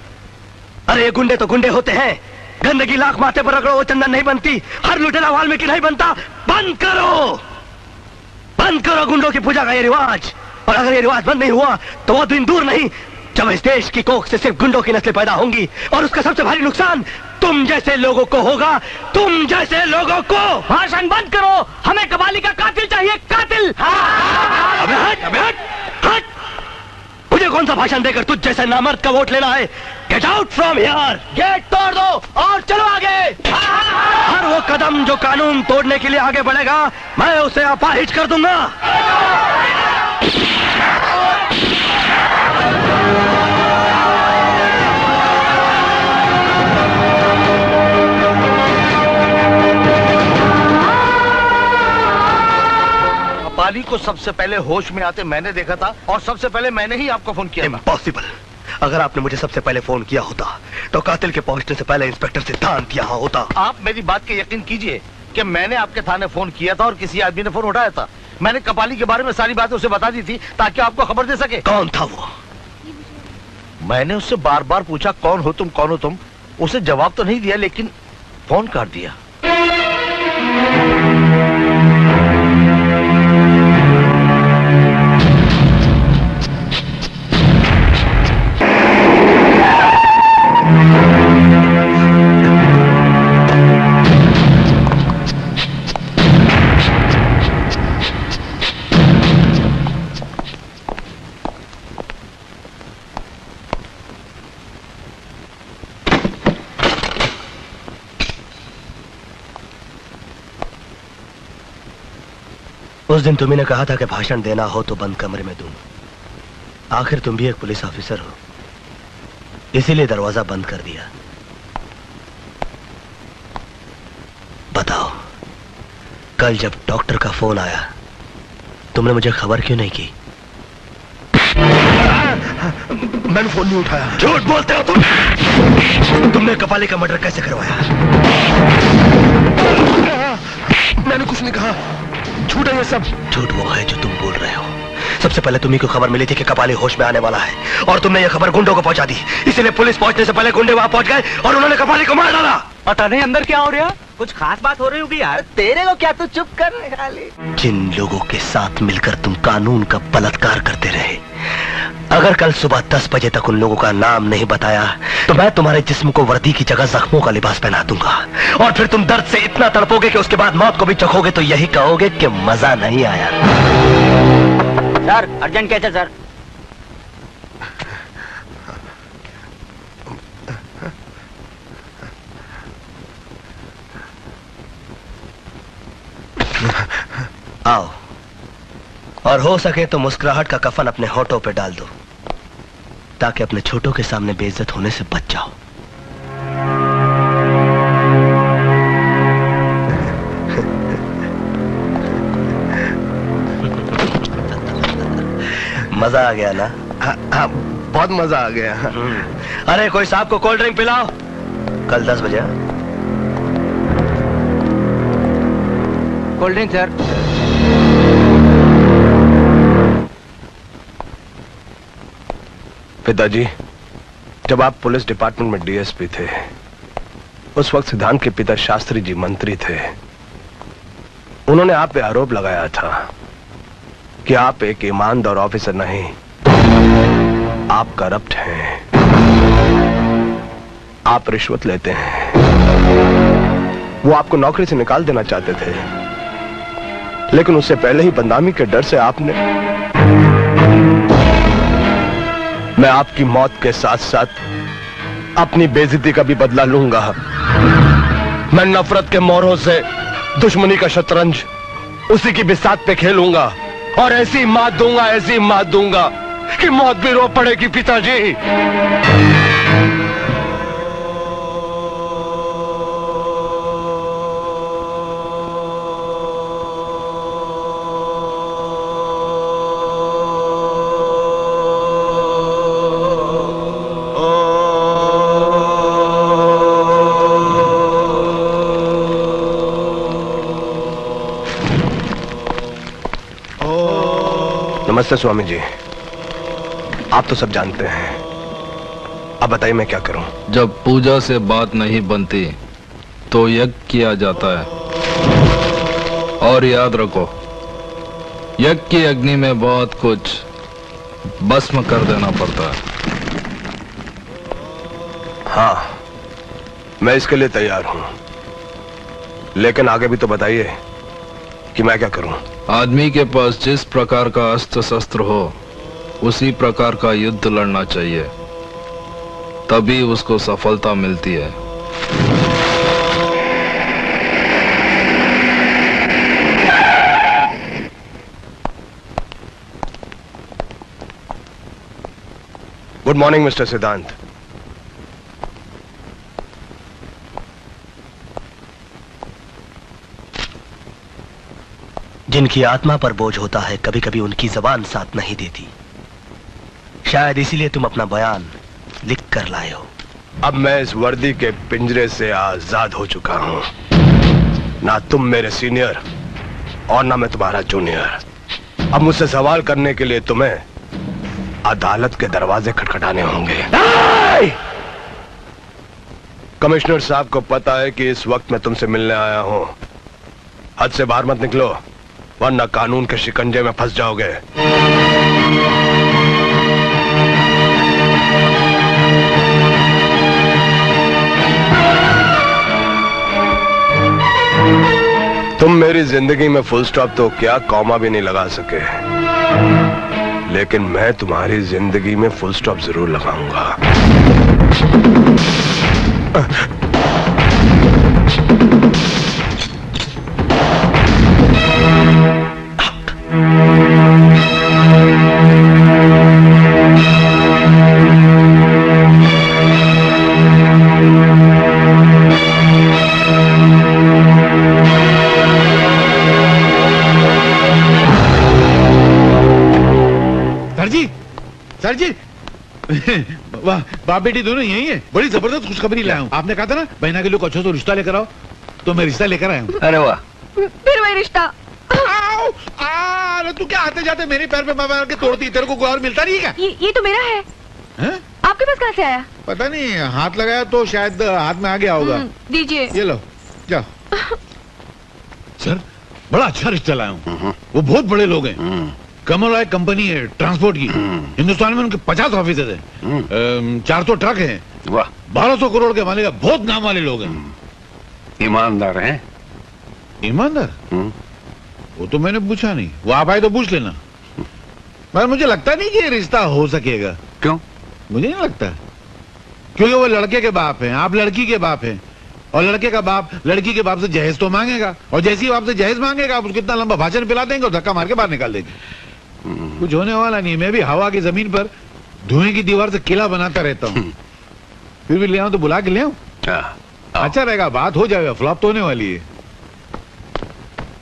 अरे ये गुंडे तो गुंडे होते हैं, गंदगी लाख माथे पर रगड़ो वो चंदन नहीं बनती, हर लुटेरा वाल्मीकि नहीं बनता। बंद करो, बंद करो गुंडों की पूजा का ये रिवाज। और अगर ये रिवाज बंद नहीं हुआ तो वो दिन दूर नहीं जब इस देश की कोख से सिर्फ गुंडों की नस्लें पैदा होंगी, और उसका सबसे भारी नुकसान तुम जैसे लोगों को होगा। तुम जैसे लोगों को। भाषण बंद करो, हमें कबाली का कातिल चाहिए, कातिल। अबे हट, अबे हट, हट। मुझे कौन सा भाषण देकर तुझ जैसे नामर्द का वोट लेना है? Get out from here. Gate तोड़ दो और चलो आगे। हर वो कदम जो कानून तोड़ने के लिए आगे बढ़ेगा, मैं उसे अपाहिज कर दूंगा। कपाली आपको सबसे पहले होश में आते मैंने देखा था और सबसे पहले मैंने ही आपको फोन किया। इम्पॉसिबल। अगर आपने मुझे सबसे पहले फोन किया होता तो कातिल के पहुंचने से पहले इंस्पेक्टर सिद्धांत यहाँ होता। आप मेरी बात के यकीन कीजिए कि मैंने आपके थाने फोन किया था और किसी आदमी ने फोन उठाया था। मैंने कपाली के बारे में सारी बातें उसे बता दी थी ताकि आपको खबर दे सके। कौन था वो? मैंने उससे बार बार पूछा कौन हो तुम, कौन हो तुम। उसे जवाब तो नहीं दिया लेकिन फोन काट दिया। उस दिन तुम्ही ने कहा था कि भाषण देना हो तो बंद कमरे में दूं। आखिर तुम भी एक पुलिस ऑफिसर हो, इसीलिए दरवाजा बंद कर दिया। बताओ, कल जब डॉक्टर का फोन आया तुमने मुझे खबर क्यों नहीं की? मैंने फोन नहीं उठाया। झूठ बोलते हो तुम। तुमने कपाली का मर्डर कैसे करवाया? मैंने कुछ नहीं कहा, झूठ है ये सब। झूठ वो है जो तुम बोल रहे हो। सबसे पहले तुम्ही को खबर मिली थी कि कपाली होश में आने वाला है और तुमने ये खबर गुंडों को पहुंचा दी। इसीलिए पुलिस पहुंचने से पहले गुंडे वहां पहुंच गए और उन्होंने कपाली को मार डाला। पता नहीं अंदर क्या हो रहा, कुछ खास बात हो रही होगी यार। तेरे को क्या, तू चुप कर खाली। जिन लोगों के साथ मिलकर तुम कानून का बलात्कार करते रहे, अगर कल सुबह 10 बजे तक उन लोगों का नाम नहीं बताया तो मैं तुम्हारे जिस्म को वर्दी की जगह जख्मों का लिबास पहना दूंगा और फिर तुम दर्द से इतना तड़पोगे कि उसके बाद मौत को भी चखोगे तो यही कहोगे कि मजा नहीं आया। सर अर्जेंट कैसे सर? आओ, और हो सके तो मुस्कुराहट का कफन अपने होठों पे डाल दो ताकि अपने छोटों के सामने बेइज्जत होने से बच जाओ। मजा आ गया ना? हाँ, बहुत मजा आ गया। अरे कोई साहब को कोल्ड ड्रिंक पिलाओ। कल 10 बजे। Cold drink sir. पिताजी, जब आप पुलिस डिपार्टमेंट में डीएसपी थे उस वक्त सिद्धांत के पिता शास्त्री जी मंत्री थे। उन्होंने आप पे आरोप लगाया था कि आप एक ईमानदार ऑफिसर नहीं, आप करप्ट हैं, आप रिश्वत लेते हैं। वो आपको नौकरी से निकाल देना चाहते थे, लेकिन उससे पहले ही बदनामी के डर से आपने। मैं आपकी मौत के साथ साथ अपनी बेइज्जती का भी बदला लूंगा। मैं नफरत के मोरों से दुश्मनी का शतरंज उसी की बिसात पे खेलूंगा और ऐसी मात दूंगा कि मौत भी रो पड़ेगी पिताजी। नमस्ते स्वामी जी, आप तो सब जानते हैं। अब बताइए मैं क्या करूं? जब पूजा से बात नहीं बनती तो यज्ञ किया जाता है। और याद रखो, यज्ञ की अग्नि में बहुत कुछ भस्म कर देना पड़ता है। हाँ, मैं इसके लिए तैयार हूं, लेकिन आगे भी तो बताइए कि मैं क्या करूं? आदमी के पास जिस प्रकार का अस्त्र शस्त्र हो उसी प्रकार का युद्ध लड़ना चाहिए, तभी उसको सफलता मिलती है। गुड मॉर्निंग मिस्टर सिद्धांत। जिनकी आत्मा पर बोझ होता है, कभी कभी उनकी जबान साथ नहीं देती। शायद इसीलिए तुम अपना बयान लिख कर लाए हो। अब मैं इस वर्दी के पिंजरे से आजाद हो चुका हूं। ना तुम मेरे सीनियर और ना मैं तुम्हारा जूनियर। अब मुझसे सवाल करने के लिए तुम्हें अदालत के दरवाजे खटखटाने होंगे। कमिश्नर साहब को पता है कि इस वक्त मैं तुमसे मिलने आया हूं। हद से बाहर मत निकलो, वरना कानून के शिकंजे में फंस जाओगे। तुम मेरी जिंदगी में फुल स्टॉप तो क्या कॉमा भी नहीं लगा सके, लेकिन मैं तुम्हारी जिंदगी में फुल स्टॉप जरूर लगाऊंगा। सर जी वाह, बाप बेटी दोनों यही है। बड़ी जबरदस्त खुशखबरी लाया हूँ। आपने कहा था ना बहना के लोग अच्छा तो रिश्ता लेकर आओ, तो मैं रिश्ता लेकर आया हूँ। अरे वाह, फिर वही रिश्ता। अरे तू क्या आते जाते मेरे पैर पे मार के तोड़ती? तेरे को कोई और मिलता नहीं है क्या? ये तो मेरा है। आपके पास कहाँ से आया? पता नहीं, हाथ लगाया तो शायद हाथ में आ गया होगा। दीजिए। ये लो, जाओ। सर बड़ा अच्छा रिश्ता लाया हूँ। वो बहुत बड़े लोग हैं। कमल राय कंपनी है ट्रांसपोर्ट की। हिंदुस्तान में उनके 50 ऑफिस है, 400 ट्रक हैं। वाह, 1200 करोड़ के मालिक, बहुत नाम वाले लोग हैं। ईमानदार हैं? ईमानदार? वो तो मैंने पूछा नहीं, वो आप आए तो पूछ लेना। पर मुझे लगता नहीं कि ये रिश्ता हो सकेगा। क्यों? मुझे नहीं लगता, क्योंकि वो लड़के के बाप हैं, आप लड़की के बाप हैं, और लड़के का बाप लड़की के बाप से जहेज तो मांगेगा, और जैसे ही बाप से जहेज मांगेगा आप उसको इतना लंबा भाषण पिला देंगे और धक्का मार के बाहर निकाल देंगे। कुछ होने वाला नहीं। मैं भी हवा की जमीन पर धुएं की दीवार से किला बनाता रहता हूँ। फिर भी ले आऊं तो बुला के ले आऊं? अच्छा रहेगा, बात हो जाएगा। फ्लॉप तो होने वाली है।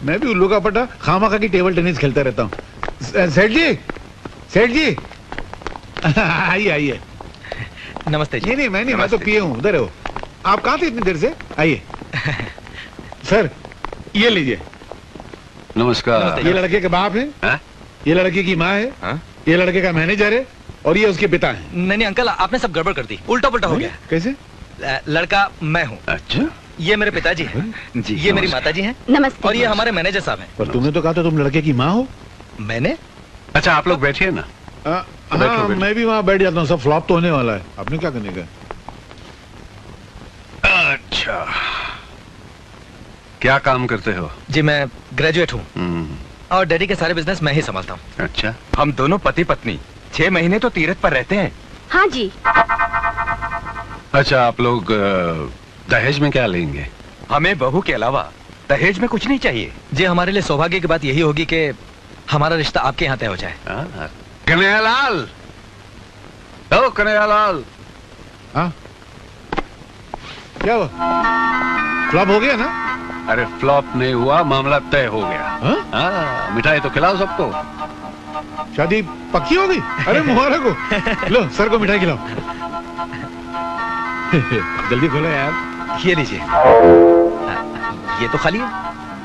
मैं भी उल्लू का पट्टा खामा की टेबल टेनिस खेलता रहता हूँ। सेठ जी, सेठ जी आइए आइए। नमस्ते जी। नहीं, मैं तो पिए हूँ। उधर हो आप? कहाँ थे इतनी देर से? आइए। सर ये लीजिए। नमस्कार। ये लड़के के बाप है, ये लड़के की माँ है, ये लड़के का मैनेजर है, और ये उसके पिता है। नहीं अंकल, आपने सब गड़बड़ कर दी, उल्टा पुल्टा हो गया। कैसे? लड़का मैं हूँ। अच्छा, ये मेरे पिताजी हैं जी, ये मेरी माताजी हैं। नमस्ते। और ये हमारे मैनेजर साहब हैं। पर तुमने तो कहा था तुम लड़के की माँ हो। मैंने? अच्छा आप लोग बैठिए ना। हाँ, मैं भी वहाँ बैठ जाता हूँ। सब फ्लॉप तो होने वाला है। आपने क्या करने का? अच्छा, क्या काम करते हो? जी मैं ग्रेजुएट हूँ और डैडी के सारे बिजनेस मैं ही संभालता हूँ। अच्छा, हम दोनों पति पत्नी 6 महीने तो तीरथ पर रहते हैं। हाँ जी। अच्छा, आप लोग दहेज में क्या लेंगे? हमें बहू के अलावा दहेज में कुछ नहीं चाहिए। जी हमारे लिए सौभाग्य की बात यही होगी कि हमारा रिश्ता आपके यहाँ तय हो जाए। कन्हैयालाल, ओ कन्हैयालाल। हाँ क्या हुआ? फ्लॉप हो गया ना? अरे फ्लॉप नहीं हुआ, मामला तय हो गया। मिठाई तो खिलाओ सबको। शादी पक्की हो गई? अरे मुबारक हो। लो सर को मिठाई खिलाओ। जल्दी खोलो यार। ये लीजिए। ये तो खाली है।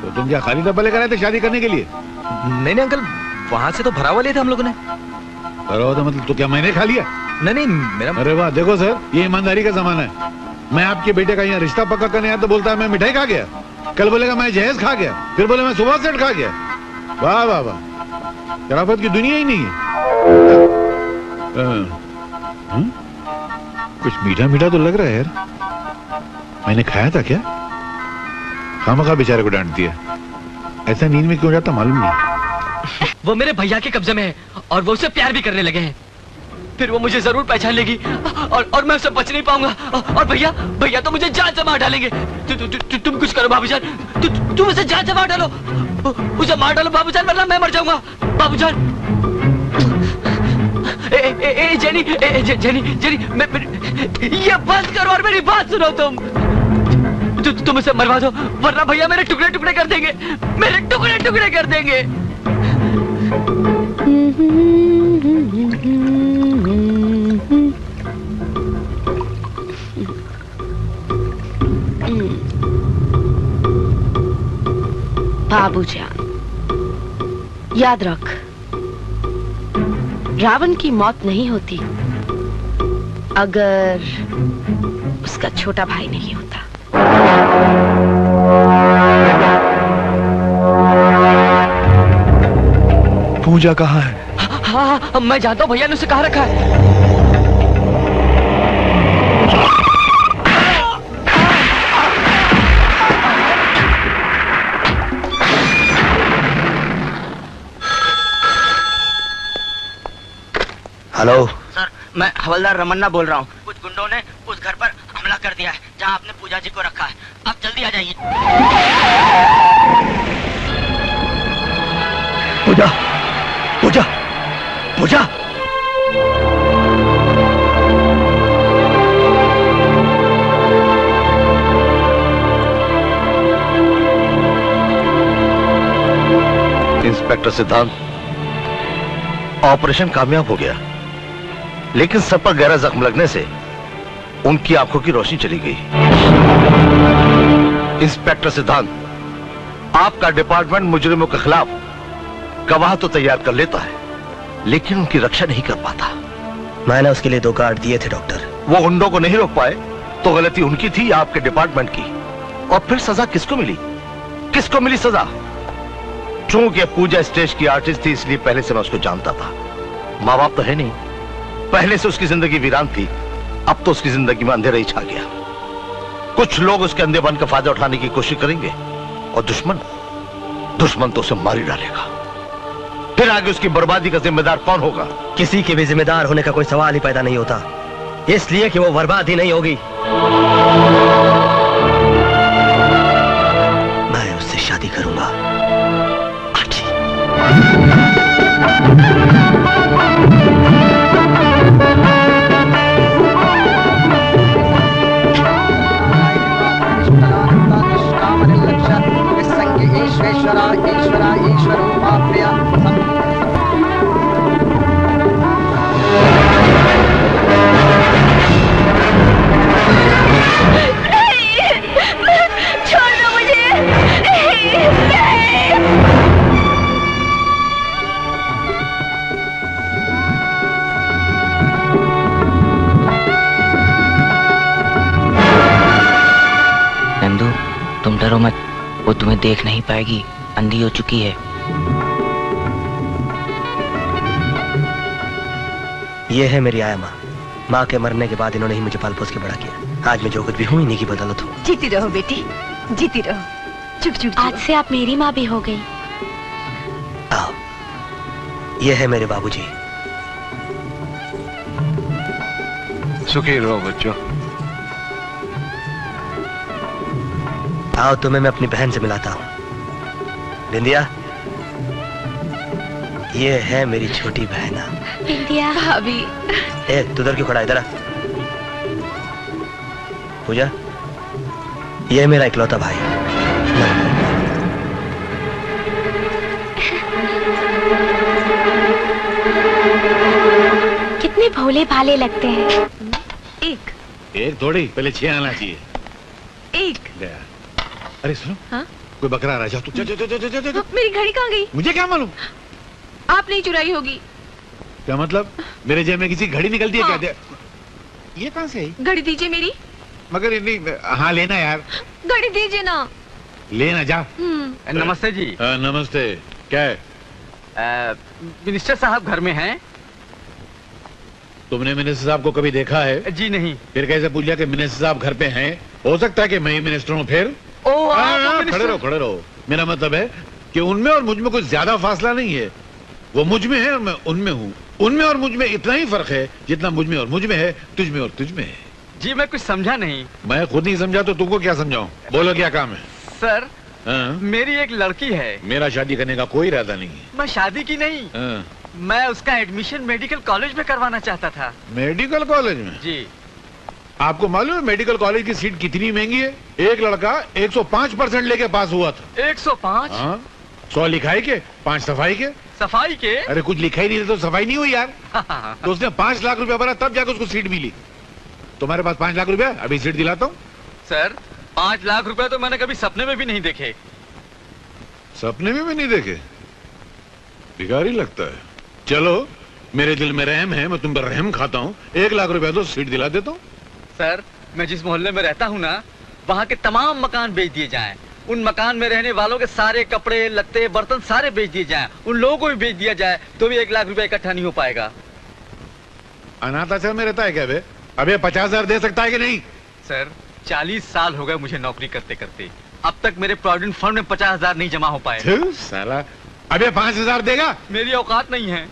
तो तुम क्या खाली डब्बा लेकर आए थे शादी करने के लिए? नहीं अंकल, वहाँ से तो भरा हुआ लिए थे हम लोगों ने। भरा हुआ था मतलब? तो क्या मैंने खा लिया? नहीं मेरा। अरे वाह, देखो सर, ये ईमानदारी का जमाना है। मैं आपके बेटे का यहाँ रिश्ता पक्का करने आया तो बोलता है मैं मिठाई खा गया, कल बोलेगा मैं जहेज खा गया, फिर बोले मैं सुबह सेट खा गया। वाह वाह वाह, शराफत की दुनिया ही नहीं है। कुछ मीठा मीठा तो लग रहा है यार। मैंने खाया था क्या? खामखा बेचारे को डांट दिया। ऐसा नींद में क्यों जाता मालूम नहीं। वो मेरे भैया के कब्जे में है और वो उससे प्यार भी करने लगे हैं। फिर वो मुझे जरूर पहचान लेगी और मैं उससे बच नहीं पाऊंगा। और भैया तो मुझे जान से मार डालेंगे। तुम कुछ करो बाबूजान, तुम उसे जान से मार डालो, उसे मार डालो बाबूजान, वरना मैं मर जाऊंगा। बाबूजान। जेनी, ये बंद करो और मेरी बात सुनो। तुम इसे मरवा दो, वरना भैया मेरे टुकड़े टुकड़े कर देंगे, मेरे टुकड़े टुकड़े कर देंगे। बाबूजान, याद रख, रावण की मौत नहीं होती अगर उसका छोटा भाई नहीं होता। पूजा कहाँ है? हाँ, मैं जानता हूँ भैया ने उसे कहाँ रखा है। हेलो सर, मैं हवलदार रमन्ना बोल रहा हूँ। कुछ गुंडों ने उस घर पर हमला कर दिया है जहाँ आपने पूजा जी को रखा है। आप जल्दी आ जाइए। पूजा, पूजा, पूजा। इंस्पेक्टर सिद्धांत, ऑपरेशन कामयाब हो गया, लेकिन सर पर गहरा जख्म लगने से उनकी आंखों की रोशनी चली गई। इंस्पेक्टर सिद्धांत, आपका डिपार्टमेंट मुजरिमों के खिलाफ गवाह तो तैयार कर लेता है, लेकिन उनकी रक्षा नहीं कर पाता। मैंने उसके लिए 2 कार्ड दिए थे डॉक्टर। वो गुंडों को नहीं रोक पाए तो गलती उनकी थी या आपके डिपार्टमेंट की? और फिर सजा किसको मिली? किसको मिली सजा? चूंकि पूजा स्टेज की आर्टिस्ट थी, इसलिए पहले से मैं उसको जानता था। माँ बाप तो है नहीं, पहले से उसकी जिंदगी वीरान थी, अब तो उसकी जिंदगी में अंधेरा ही छा गया। कुछ लोग उसके अंधेपन का फायदा उठाने की कोशिश करेंगे और दुश्मन तो उसे मार ही डालेगा। फिर आगे उसकी बर्बादी का जिम्मेदार कौन होगा? किसी के भी जिम्मेदार होने का कोई सवाल ही पैदा नहीं होता, इसलिए कि वो बर्बाद ही नहीं होगी। मैं उससे शादी करूंगा। छोड़ दो मुझे। नंदू, तुम डरो मत, वो तुम्हें देख नहीं पाएगी, अंधी हो चुकी है। ये है मेरी आया माँ के मरने के बाद इन्होंने ही मुझे पाल पोस के बड़ा किया। आज मैं जो कुछ भी हूँ इन्हीं की बदौलत हूँ। जीती रहो बेटी, जीती रहो। चुप चुप। आज से आप मेरी माँ भी हो गई। आओ, ये है मेरे बाबूजी। सुखी रहो बच्चों। आओ, तुम्हें मैं अपनी बहन से मिलाता हूँ। बिंदिया, ये है मेरी छोटी बहन। बिंदिया भाभी। तू उधर क्यों खड़ा है? इधर आ। पूजा, ये मेरा इकलौता भाई। कितने भोले भाले लगते हैं। एक थोड़ी, पहले 6 आना चाहिए। एक। अरे सुनो, हाँ? कोई बकरा आ रहा है, जा तू। मेरी घड़ी कहाँ गई? मुझे क्या मालूम? आप नहीं चुराई होगी। क्या मतलब? मेरे जेब में किसी घड़ी निकलती है? हाँ। क्या ये कहाँ से आई? घड़ी दीजिए मेरी। मगर नहीं, हाँ लेना यार। घड़ी दीजिए ना। लेना जा। नमस्ते जी। नमस्ते। क्या है? मिनिस्टर साहब घर में हैं? तुमने मिनिस्टर साहब को कभी देखा है? जी नहीं। फिर कैसे पूछ लिया कि मिनिस्टर साहब घर पे हैं? हो सकता है कि मैं ही मिनिस्टर हूँ फिर। खड़े रहो। मेरा मतलब है कि उनमें और मुझ में कुछ ज्यादा फासला नहीं है। वो मुझ में है और मैं उनमें हूँ। उनमें और मुझ में इतना ही फर्क है जितना मुझ में और मुझ में है, तुझ में और तुझ में है। जी मैं कुछ समझा नहीं। मैं खुद नहीं समझा तो तुमको क्या समझाऊं? बोलो क्या काम है? सर, हाँ? मेरी एक लड़की है। मेरा शादी करने का कोई इरादा नहीं है। मैं शादी की नहीं। हाँ? मैं उसका एडमिशन मेडिकल कॉलेज में करवाना चाहता था। मेडिकल कॉलेज में? जी। आपको मालूम है मेडिकल कॉलेज की सीट कितनी महंगी है? एक लड़का 105% लेके पास हुआ था। 105? हाँ, 100 लिखाई के, 5 सफाई के। सफाई के? अरे कुछ लिखा ही नहीं तो सफाई नहीं हुई यार। तो उसने 5 लाख रुपया भरा तब जाकर उसको सीट मिली। तुम्हारे पास 5 लाख रुपया, अभी सीट दिलाता हूँ। सर 5 लाख रुपया तो मैंने कभी सपने में भी नहीं देखे। सपने में भी नहीं देखे? भिखारी लगता है। चलो मेरे दिल में रहम है, मैं तुम पर रहम खाता हूँ। 1 लाख रुपया तो सीट दिला देता हूँ। सर मैं जिस मोहल्ले में रहता हूँ ना, वहाँ के तमाम मकान बेच दिए जाएं। उन मकान में रहने वालों के सारे कपड़े लत्ते बर्तन सारे बेच दिए जाएं। उन लोगों को भी बेच दिया जाए तो भी 1 लाख रुपया इकट्ठा नहीं हो पाएगा। अनाथ आश्रम में रहता है क्या बे? अबे 50,000 दे सकता है कि नहीं? सर 40 साल हो गए मुझे नौकरी करते करते, अब तक मेरे प्रोविडेंट फंड में 50,000 नहीं जमा हो पाए। साला, अबे 5,000 देगा? मेरी औकात नहीं है।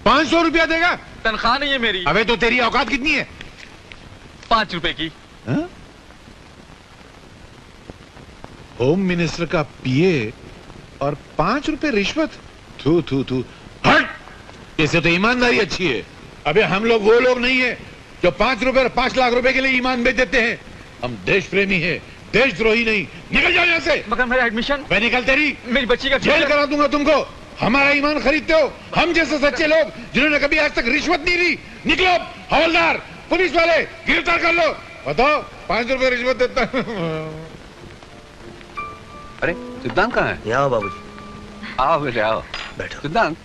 500 रुपया देगा? तनख्वाह नहीं है मेरी। अबे तो तेरी औकात कितनी है? 5 रुपए की। हा? होम मिनिस्टर का पीए और 5 रुपए रिश्वत? थू थू थू, हट। इससे तो ईमानदारी अच्छी है। अबे हम लोग वो लोग नहीं है जो 5 रुपए और 5 लाख रुपए के लिए ईमान बेच देते हैं। हम देश प्रेमी है, देशद्रोही नहीं। निकल जाओ यहाँ से। मगर मेरा एडमिशन? मैं निकल तेरी मेरी बच्ची का जेल करा दूंगा तुमको। हमारा ईमान खरीदते हो? हम जैसे सच्चे लोग जिन्होंने कभी आज तक रिश्वत नहीं ली। निकलो, हवलदार, पुलिस वाले, गिरफ्तार कर लो। बताओ, 5 रुपए रिश्वत देता। अरे सिद्धांत कहाँ है? यहाँ आओ बाबूजी। आओ बेटे आओ। बैठो। सिद्धांत,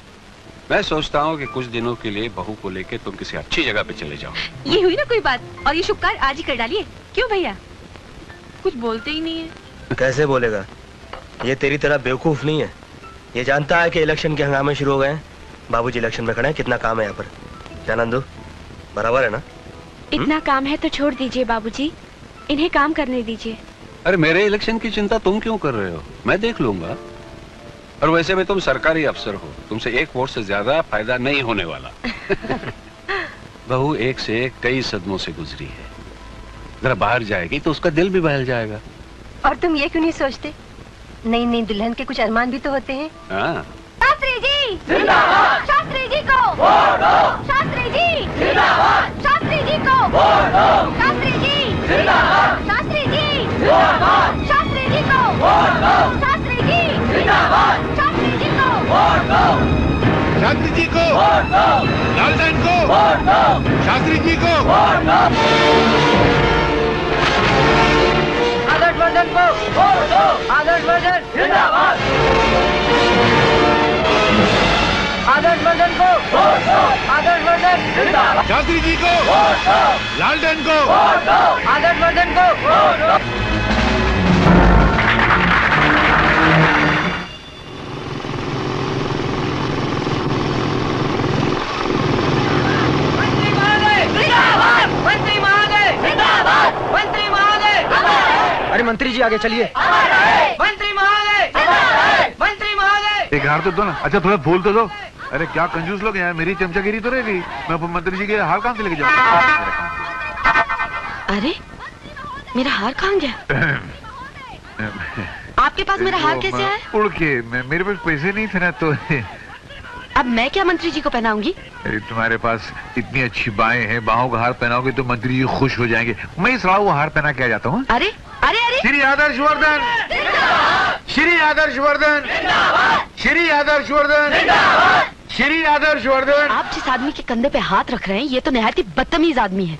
मैं सोचता हूँ कि कुछ दिनों के लिए बहू को लेके तुम किसी अच्छी जगह पे चले जाओ। ये हुई ना कोई बात, और ये शुभ कार्य आज ही कर डालिए। क्यों भैया? कुछ बोलते ही नहीं है। कैसे बोलेगा? ये तेरी तरह बेवकूफ नहीं है। ये जानता है कि इलेक्शन के हंगामे शुरू हो गए हैं। बाबूजी इलेक्शन में खड़े हैं, कितना काम है यहाँ पर। क्या नंदू, बराबर है ना? इतना काम है तो छोड़ दीजिए बाबूजी, इन्हें काम करने दीजिए। अरे मेरे इलेक्शन की चिंता तुम क्यों कर रहे हो? मैं देख लूंगा। और वैसे भी तुम सरकारी अफसर हो, तुमसे 1 वोट से ज्यादा फायदा नहीं होने वाला। बहू एक से एक कई सदमों से गुजरी है, जरा बाहर जाएगी तो उसका दिल भी बहल जाएगा। और तुम ये क्यों नहीं सोचते, नई नई दुल्हन के कुछ अरमान भी तो होते हैं। हाँ। शास्त्री जी जिंदाबाद, शास्त्री जी को वोट दो, शास्त्री जी जिंदाबाद, शास्त्री जी को वोट दो, शास्त्री जी जिंदाबाद, शास्त्री जी जिंदाबाद, शास्त्री जी को वोट दो, शास्त्री जी जिंदाबाद, शास्त्री जी को वोट दो, शास्त्री जी को वोट दो, लालटेन को वोट दो, शास्त्री जी को वोट दो, आदर्श वर्धन को वोट दो, आदर्श वर्धन जिंदाबाद, आदर्श वर्धन को वोट दो, आदर्श वर्धन जिंदाबाद, शास्त्री जी को वोट दो, लालटेन को वोट दो, आदर्श वर्धन को वोट दो। मंत्री महोदय जिंदाबाद, मंत्री महोदय जिंदाबाद, मंत्री महोदय। अरे मंत्री जी आगे चलिए। मंत्री महोदय, मंत्री महोदय। एक हार तो दो ना। अच्छा थोड़ा फूल तो दो। अरे क्या कंजूस लोग हैं, मेरी चमचागिरी तो रहेगी। मैं मंत्री जी के हार कहाँ से लेके जाऊँ? अरे मेरा हार कहाँ गया? आपके पास मेरा हार कैसे है? उड़ के, मेरे पास पैसे नहीं थे ना तो। अब मैं क्या मंत्री जी को पहनाऊंगी? तुम्हारे पास इतनी अच्छी बाहें हैं, बाहों का हार पहनाओगे तो मंत्री जी खुश हो जाएंगे। मैं इस राव हार पहना के आ जाता हूँ। अरे अरे अरे, श्री आदर्श वर्धन, श्री आदर्श वर्धन, श्री आदर्श वर्धन, श्री आदर्श वर्धन। आप जिस आदमी के कंधे पे हाथ रख रहे हैं ये तो निहायत ही बदतमीज आदमी है।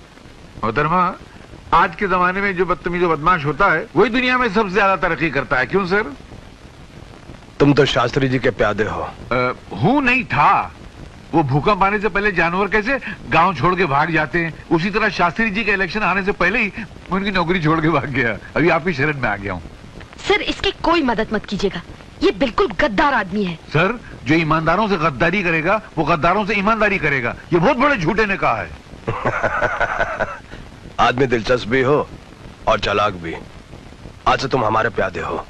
मोहतरमा, आज के जमाने में जो बदतमीज और बदमाश होता है वही दुनिया में सबसे ज्यादा तरक्की करता है। क्यों सर? तुम तो शास्त्री जी के प्यादे हो। हूँ नहीं था। वो भूकंप आने से पहले जानवर कैसे गांव छोड़ के भाग जाते हैं, उसी तरह शास्त्री जी का इलेक्शन आने से पहले ही मैं उनकी नौकरी छोड़ के भाग गया। अभी आपकी शरण में आ गया हूँ। सर इसकी कोई मदद मत कीजिएगा, ये बिल्कुल गद्दार आदमी है। सर जो ईमानदारों से गद्दारी करेगा वो गद्दारों से ईमानदारी करेगा, ये बहुत बड़े झूठे ने कहा है। आदमी दिलचस्प भी हो और चालाक भी। आज से तुम हमारे प्यादे हो।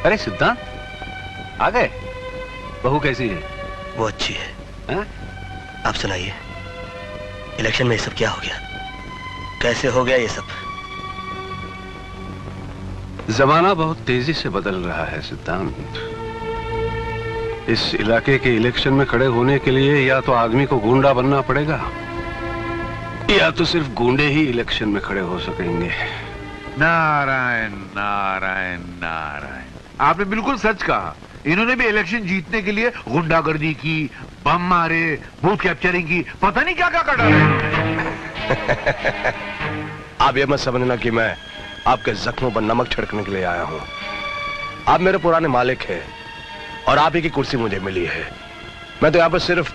अरे सिद्धांत आ गए। बहू कैसी है? वो अच्छी है। हा? आप सुनाइए, इलेक्शन में ये सब क्या हो गया? कैसे हो गया ये सब? जमाना बहुत तेजी से बदल रहा है सिद्धांत। इस इलाके के इलेक्शन में खड़े होने के लिए या तो आदमी को गुंडा बनना पड़ेगा या तो सिर्फ गुंडे ही इलेक्शन में खड़े हो सकेंगे। नारायण नारायण नारायण, आपने बिल्कुल सच कहा। इन्होंने भी इलेक्शन जीतने के लिए गुंडागर्दी की, बम मारे, बूथ कैप्चरिंग की, पता नहीं क्या क्या कर रहे हैं। आप ये मत समझना कि मैं आपके जख्मों पर नमक छिड़कने के लिए आया हूं। आप मेरे पुराने मालिक हैं और आप ही की कुर्सी मुझे मिली है। मैं तो यहां पर सिर्फ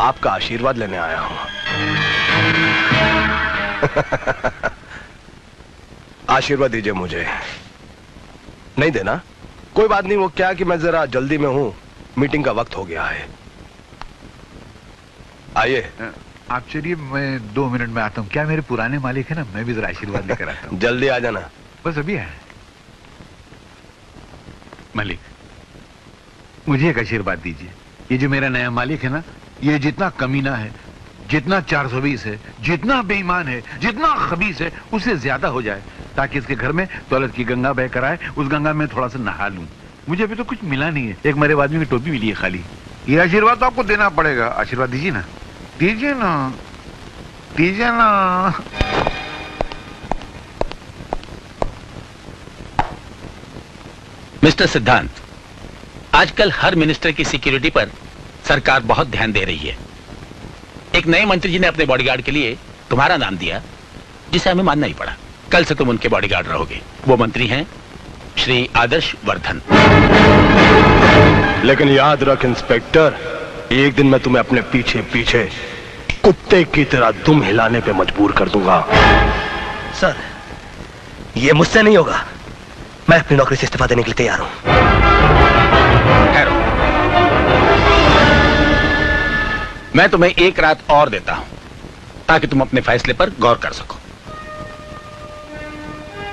आपका आशीर्वाद लेने आया हूं। आशीर्वाद दीजिए मुझे। नहीं देना? कोई बात नहीं। वो क्या कि मैं जरा जल्दी में हूं, मीटिंग का वक्त हो गया है। आइए। आप चलिए, मैं 2 मिनट में आता हूँ। क्या मेरे पुराने मालिक है ना, मैं भी जरा आशीर्वाद लेकर आता हूँ। जल्दी आ जाना। बस अभी है। मालिक, मुझे एक आशीर्वाद दीजिए। ये जो मेरा नया मालिक है ना, ये जितना कमीना है, जितना 420 है, जितना बेईमान है, जितना खबीस है, उससे ज्यादा हो जाए, ताकि इसके घर में दौलत की गंगा बह कर आए, उस गंगा में थोड़ा सा नहा लूं। मुझे अभी तो कुछ मिला नहीं है। एक मेरे आदमी की टोपी मिली है खाली। ये आशीर्वाद तो आपको देना पड़ेगा। आशीर्वाद दीजिए ना, दीजिए ना, दीजिए ना। मिस्टर सिद्धांत, आजकल हर मिनिस्टर की सिक्योरिटी पर सरकार बहुत ध्यान दे रही है। एक नए मंत्री जी ने अपने बॉडीगार्ड के लिए तुम्हारा नाम दिया, जिसे हमें मानना ही पड़ा। कल से तुम उनके बॉडीगार्ड रहोगे। वो मंत्री हैं श्री आदर्श वर्धन। लेकिन याद रख इंस्पेक्टर, एक दिन मैं तुम्हें अपने पीछे पीछे कुत्ते की तरह दुम हिलाने पे मजबूर कर दूंगा। सर, ये मुझसे नहीं होगा। मैं अपनी नौकरी से इस्तीफा देने के लिए तैयार हूं। मैं तुम्हें एक रात और देता हूं, ताकि तुम अपने फैसले पर गौर कर सको।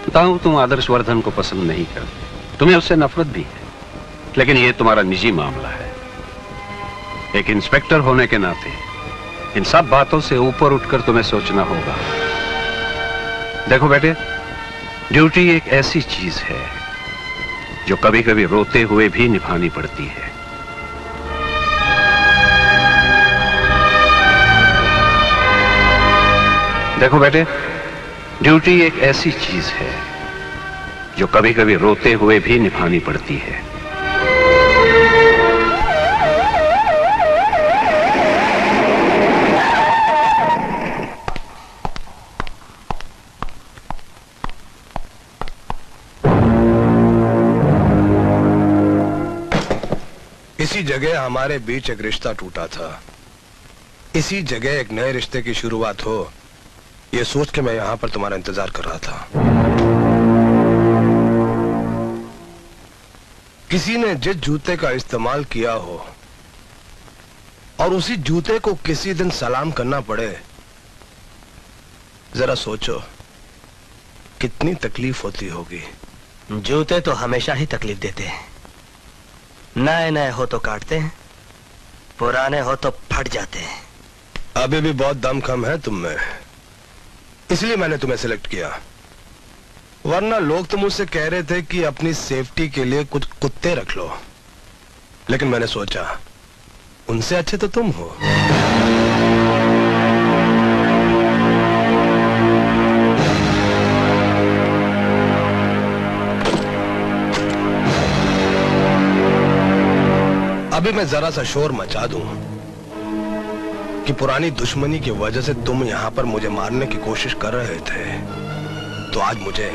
बताऊं, तुम आदर्श वर्धन को पसंद नहीं करते, तुम्हें उससे नफरत भी है, लेकिन यह तुम्हारा निजी मामला है। एक इंस्पेक्टर होने के नाते इन सब बातों से ऊपर उठकर तुम्हें सोचना होगा। देखो बेटे, ड्यूटी एक ऐसी चीज है जो कभी कभी रोते हुए भी निभानी पड़ती है। देखो बेटे, ड्यूटी एक ऐसी चीज है जो कभी कभी रोते हुए भी निभानी पड़ती है। इसी जगह हमारे बीच एक रिश्ता टूटा था। इसी जगह एक नए रिश्ते की शुरुआत हो, यह सोच के मैं यहां पर तुम्हारा इंतजार कर रहा था। किसी ने जिस जूते का इस्तेमाल किया हो और उसी जूते को किसी दिन सलाम करना पड़े, जरा सोचो कितनी तकलीफ होती होगी। जूते तो हमेशा ही तकलीफ देते हैं। नए नए हो तो काटते हैं, पुराने हो तो फट जाते हैं। अभी भी बहुत दम कम है तुम में, इसलिए मैंने तुम्हें सिलेक्ट किया। वरना लोग तो मुझसे कह रहे थे कि अपनी सेफ्टी के लिए कुछ कुत्ते रख लो, लेकिन मैंने सोचा उनसे अच्छे तो तुम हो। अभी मैं जरा सा शोर मचा दूं कि पुरानी दुश्मनी की वजह से तुम यहां पर मुझे मारने की कोशिश कर रहे थे, तो आज मुझे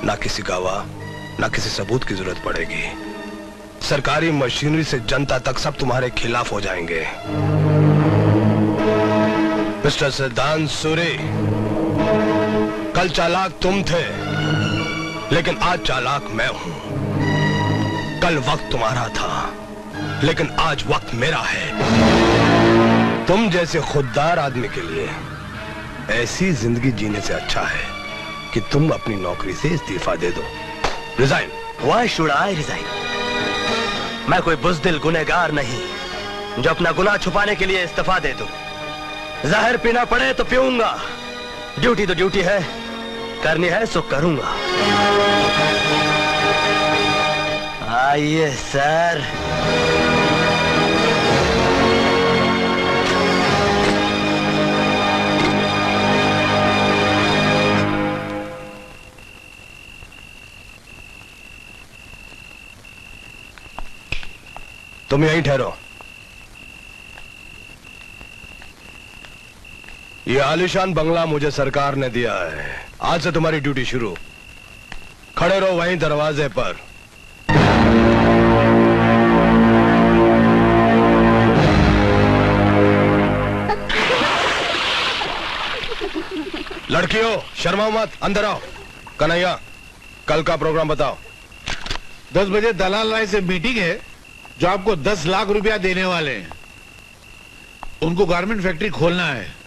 ना किसी गवाह ना किसी सबूत की जरूरत पड़ेगी। सरकारी मशीनरी से जनता तक सब तुम्हारे खिलाफ हो जाएंगे। मिस्टर सिद्धांत सूरी, कल चालाक तुम थे, लेकिन आज चालाक मैं हूं। कल वक्त तुम्हारा था, लेकिन आज वक्त मेरा है। तुम जैसे खुददार आदमी के लिए ऐसी जिंदगी जीने से अच्छा है कि तुम अपनी नौकरी से इस्तीफा दे दो। Resign. Why should I resign? मैं कोई बुज़दिल गुनहगार नहीं जो अपना गुनाह छुपाने के लिए इस्तीफा दे दूं। जहर पीना पड़े तो पीऊंगा। ड्यूटी तो ड्यूटी है, करनी है सो करूंगा। आइए सर। तुम यहीं ठहरो। ये आलीशान बंगला मुझे सरकार ने दिया है। आज से तुम्हारी ड्यूटी शुरू। खड़े रहो वहीं दरवाजे पर। लड़कियों शर्माओ मत, अंदर आओ। कन्हैया कल का प्रोग्राम बताओ। 10 बजे दलाल राय से मीटिंग है जो आपको 10 लाख रुपया देने वाले हैं। उनको गारमेंट फैक्ट्री खोलना है।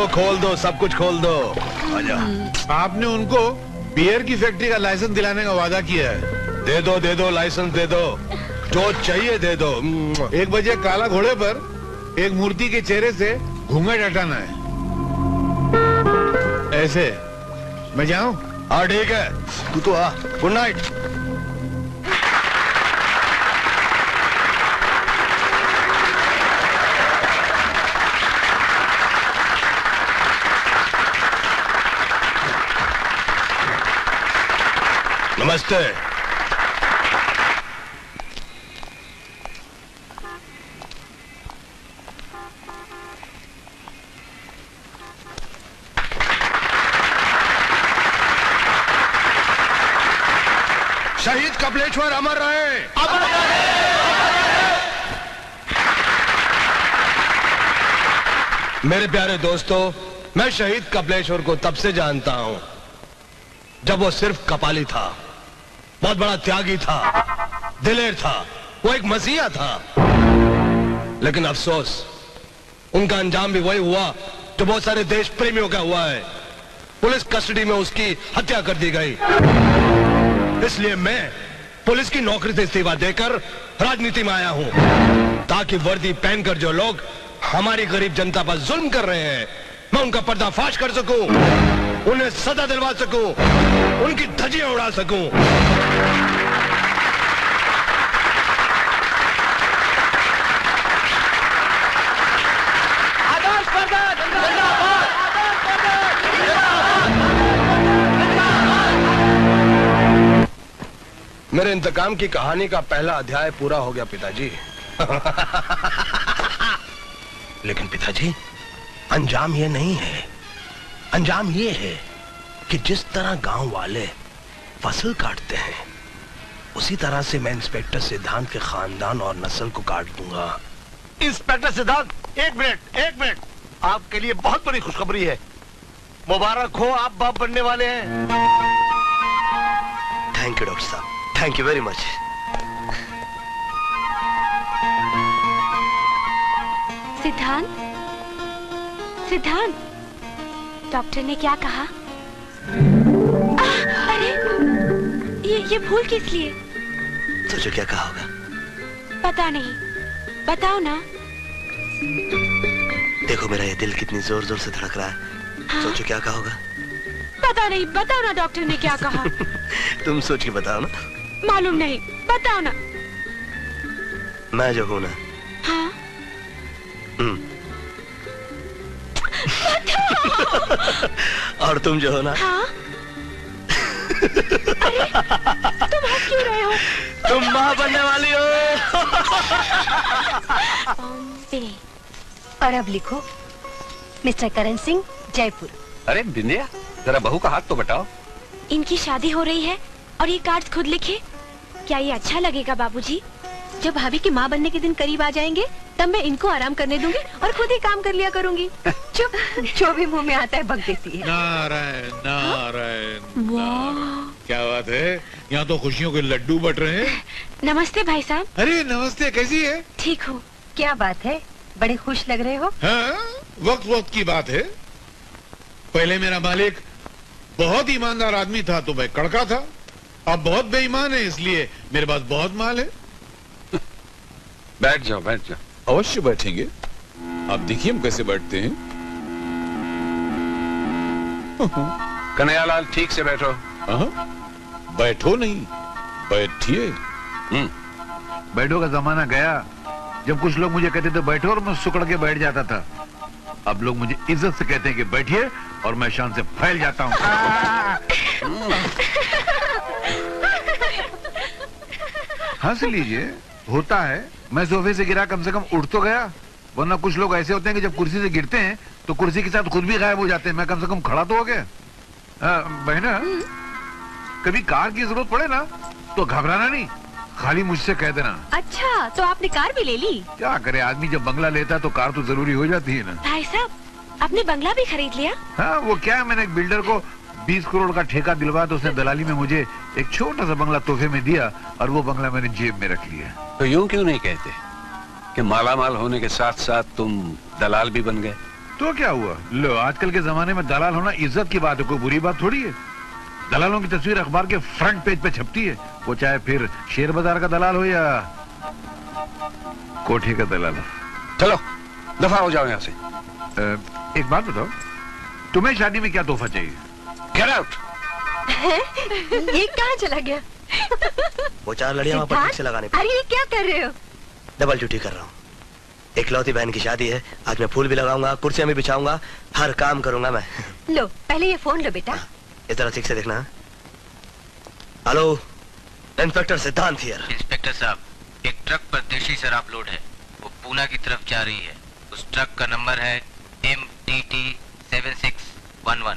खोल दो सब कुछ खोल दो। आजा। आपने उनको बियर की फैक्ट्री का लाइसेंस दिलाने का वादा किया है। दे दो लाइसेंस दे दो, जो चाहिए दे दो। 1 बजे काला घोड़े पर एक मूर्ति के चेहरे से घूंघट हटाना है। ऐसे मैं जाऊं? हाँ ठीक है, तू तो आ। Good night. नमस्ते। शहीद कपिलेश्वर अमर रहे। अमर रहे। मेरे प्यारे दोस्तों, मैं शहीद कपिलेश्वर को तब से जानता हूं जब वो सिर्फ कपाली था। बहुत बड़ा त्यागी था, दिलेर था, वो एक मसीहा था। लेकिन अफसोस उनका अंजाम भी वही हुआ जो बहुत सारे देश प्रेमियों का हुआ है। पुलिस कस्टडी में उसकी हत्या कर दी गई। इसलिए मैं पुलिस की नौकरी से इस्तीफा देकर राजनीति में आया हूं, ताकि वर्दी पहनकर जो लोग हमारी गरीब जनता पर जुल्म कर रहे हैं, मैं उनका पर्दाफाश कर सकूं, उन्हें सजा दिलवा सकूं, उनकी धज्जियां उड़ा सकूं। आदर्श वर्धन जिंदाबाद। मेरे इंतकाम की कहानी का पहला अध्याय पूरा हो गया पिताजी। लेकिन पिताजी, अंजाम ये नहीं है। अंजाम ये है कि जिस तरह गांव वाले फसल काटते हैं, उसी तरह से मैं इंस्पेक्टर सिद्धांत के खानदान और नस्ल को काट दूंगा। इंस्पेक्टर सिद्धांत, एक मिनट। आपके लिए बहुत बड़ी खुशखबरी है। मुबारक हो, आप बाप बनने वाले हैं। थैंक यू डॉक्टर साहब, थैंक यू वेरी मच। सिद्धांत, डॉक्टर ने क्या कहा? अरे ये फूल किस लिए? सोचो क्या कहा होगा। पता नहीं, बताओ ना। देखो मेरा ये दिल कितनी जोर जोर से धड़क रहा है। हाँ? सोचो क्या कहा होगा। पता नहीं, बताओ ना डॉक्टर ने क्या कहा। तुम सोच के बताओ ना। मालूम नहीं, बताओ ना। मैं जो हूं ना। हाँ? और तुम जो हो ना। हाँ? अरे, तुम हंस क्यों रहे हो? तुम मां बनने वाली हो। और अब लिखो, मिस्टर करण सिंह, जयपुर। अरे बिंदिया, जरा बहू का हाथ तो बताओ। इनकी शादी हो रही है और ये कार्ड खुद लिखे। क्या ये अच्छा लगेगा बाबूजी? जब भाभी की माँ बनने के दिन करीब आ जाएंगे, तब मैं इनको आराम करने दूंगी और खुद ही काम कर लिया करूंगी। चुप, जो भी मुंह में आता है बक देती है। नारायण नारायण। क्या बात है, यहाँ तो खुशियों के लड्डू बट रहे हैं। नमस्ते भाई साहब। अरे नमस्ते, कैसी है? ठीक हूँ। क्या बात है, बड़े खुश लग रहे हो। हाँ, वक्त की बात है। पहले मेरा मालिक बहुत ईमानदार आदमी था तो मैं कड़का था। अब बहुत बेईमान है, इसलिए मेरे पास बहुत माल है। बैठ जाओ, बैठ जाओ। अवश्य बैठेंगे। आप देखिए हम कैसे बैठते हैं। कन्हैयालाल ठीक से बैठो। बैठो नहीं, बैठिए। बैठो का जमाना गया जब कुछ लोग मुझे कहते थे बैठो और मैं सुकड़ के बैठ जाता था। अब लोग मुझे इज्जत से कहते हैं कि बैठिए और मैं शान से फैल जाता हूँ। हंस लीजिए, होता है। मैं सोफे से गिरा, कम से कम उठ तो गया, वरना कुछ लोग ऐसे होते हैं कि जब कुर्सी से गिरते हैं तो कुर्सी के साथ खुद भी गायब हो जाते हैं। मैं कम से कम खड़ा तो हो गया। बहना, कभी कार की जरूरत पड़े ना तो घबराना नहीं, खाली मुझसे कह देना। अच्छा, तो आपने कार भी ले ली? क्या करे आदमी, जब बंगला लेता है तो कार तो जरूरी हो जाती है ना। भाई साहब, आपने बंगला भी खरीद लिया? हाँ, वो क्या है, मैंने एक बिल्डर को 20 करोड़ का ठेका दिलवाया तो उसने दलाली में मुझे एक छोटा सा बंगला तोहफे में दिया और वो बंगला मैंने जेब में रख लिया। तो यूं क्यों नहीं कहते कि मालामाल होने के साथ साथ तुम दलाल भी बन गए? तो क्या हुआ, लो आजकल के जमाने में दलाल होना इज्जत की बात है, कोई बुरी बात थोड़ी है। दलालों की तस्वीर अखबार के फ्रंट पेज पे छपती है, वो चाहे फिर शेयर बाजार का दलाल हो या कोठे का दलाल हो। चलो दफा हो जाओ यहाँ से। एक बात बताओ, तुम्हें शादी में क्या तोहफा चाहिए? Get out. ये कहाँ चला गया? वो 4 लड़ियां वहां पर ठीक से लगाने पे। अरे ये क्या कर रहे हो? डबल ड्यूटी कर रहा हूँ। इकलौती बहन की शादी है, आज मैं फूल भी लगाऊंगा, कुर्सियां भी बिछाऊंगा, हर काम करूंगा मैं। लो पहले ये फोन लो बेटा। इस तरह ठीक से देखना। हेलो, इंस्पेक्टर सिद्धांत हियर। इंस्पेक्टर साहब, एक ट्रक पर देशी शराब लोड है, वो पूना की तरफ जा रही है। उस ट्रक का नंबर है MTT 7611।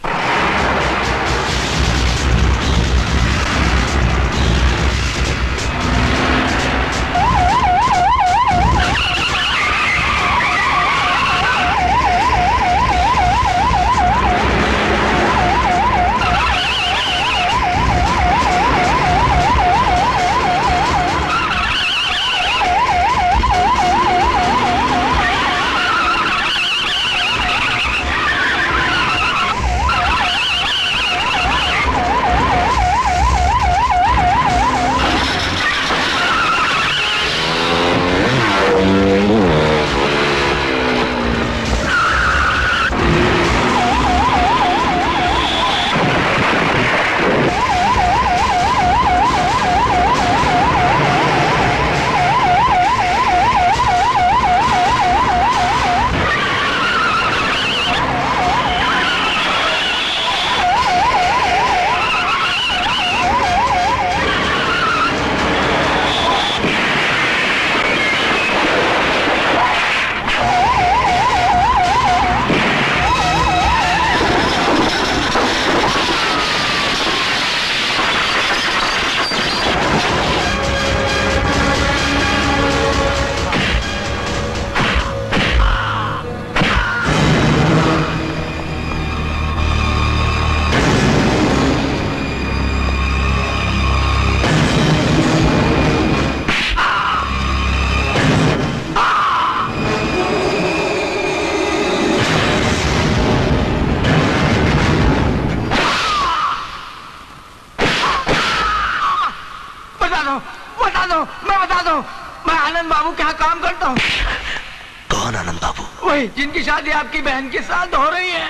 जिनकी शादी आपकी बहन के साथ हो रही है।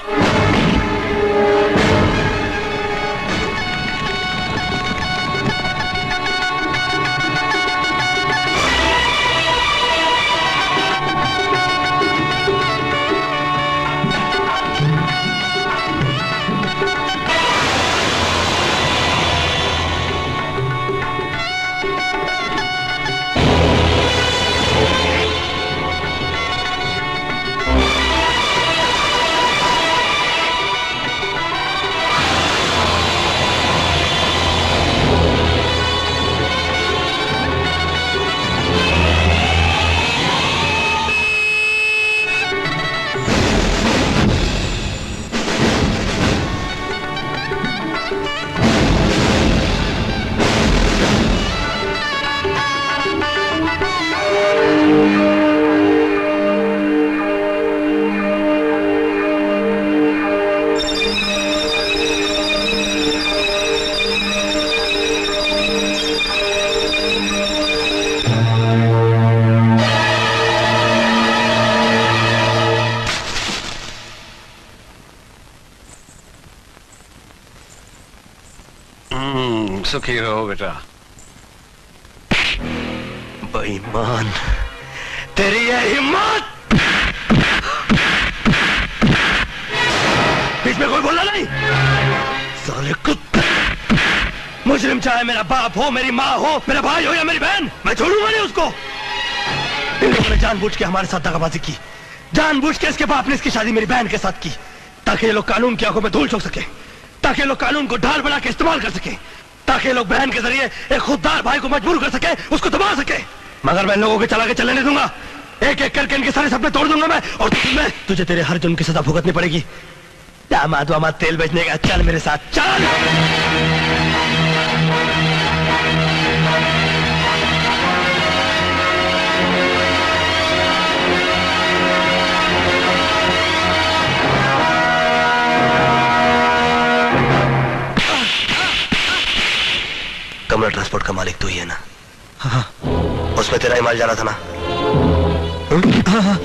सुखी रहो बेटा। बेईमान, तेरी ये हिम्मत! बीच में कोई बोला नहीं? साले कुत्ते! मुजरिम चाहे मेरा बाप हो, मेरी माँ हो, मेरा भाई हो या मेरी बहन, मैं छोड़ूंगा नहीं उसको। इन लोगों ने जानबूझ के हमारे साथ दगाबाजी की, जानबूझ के इसके बाप ने इसकी शादी मेरी बहन के साथ की, ताकि ये लोग कानून की आंखों में धूल झोंक सके, ताकि ये लोग कानून को ढाल बना के इस्तेमाल कर सके, ताकि ये लोग बहन के जरिए एक खुददार भाई को मजबूर कर सके, उसको दबा सके। मगर मैं लोगों के चला के चलने नहीं दूंगा। एक एक करके इनके सारे सपने तोड़ दूंगा मैं, और तुझे तेरे हर जुर्म की सजा भुगतनी पड़ेगी। दामाद वामाद तेल बेचने का, चल मेरे साथ चल। कमला ट्रांसपोर्ट का मालिक तू ही है ना? हाँ। उसमें तेरा ही माल जाना था ना? हाँ।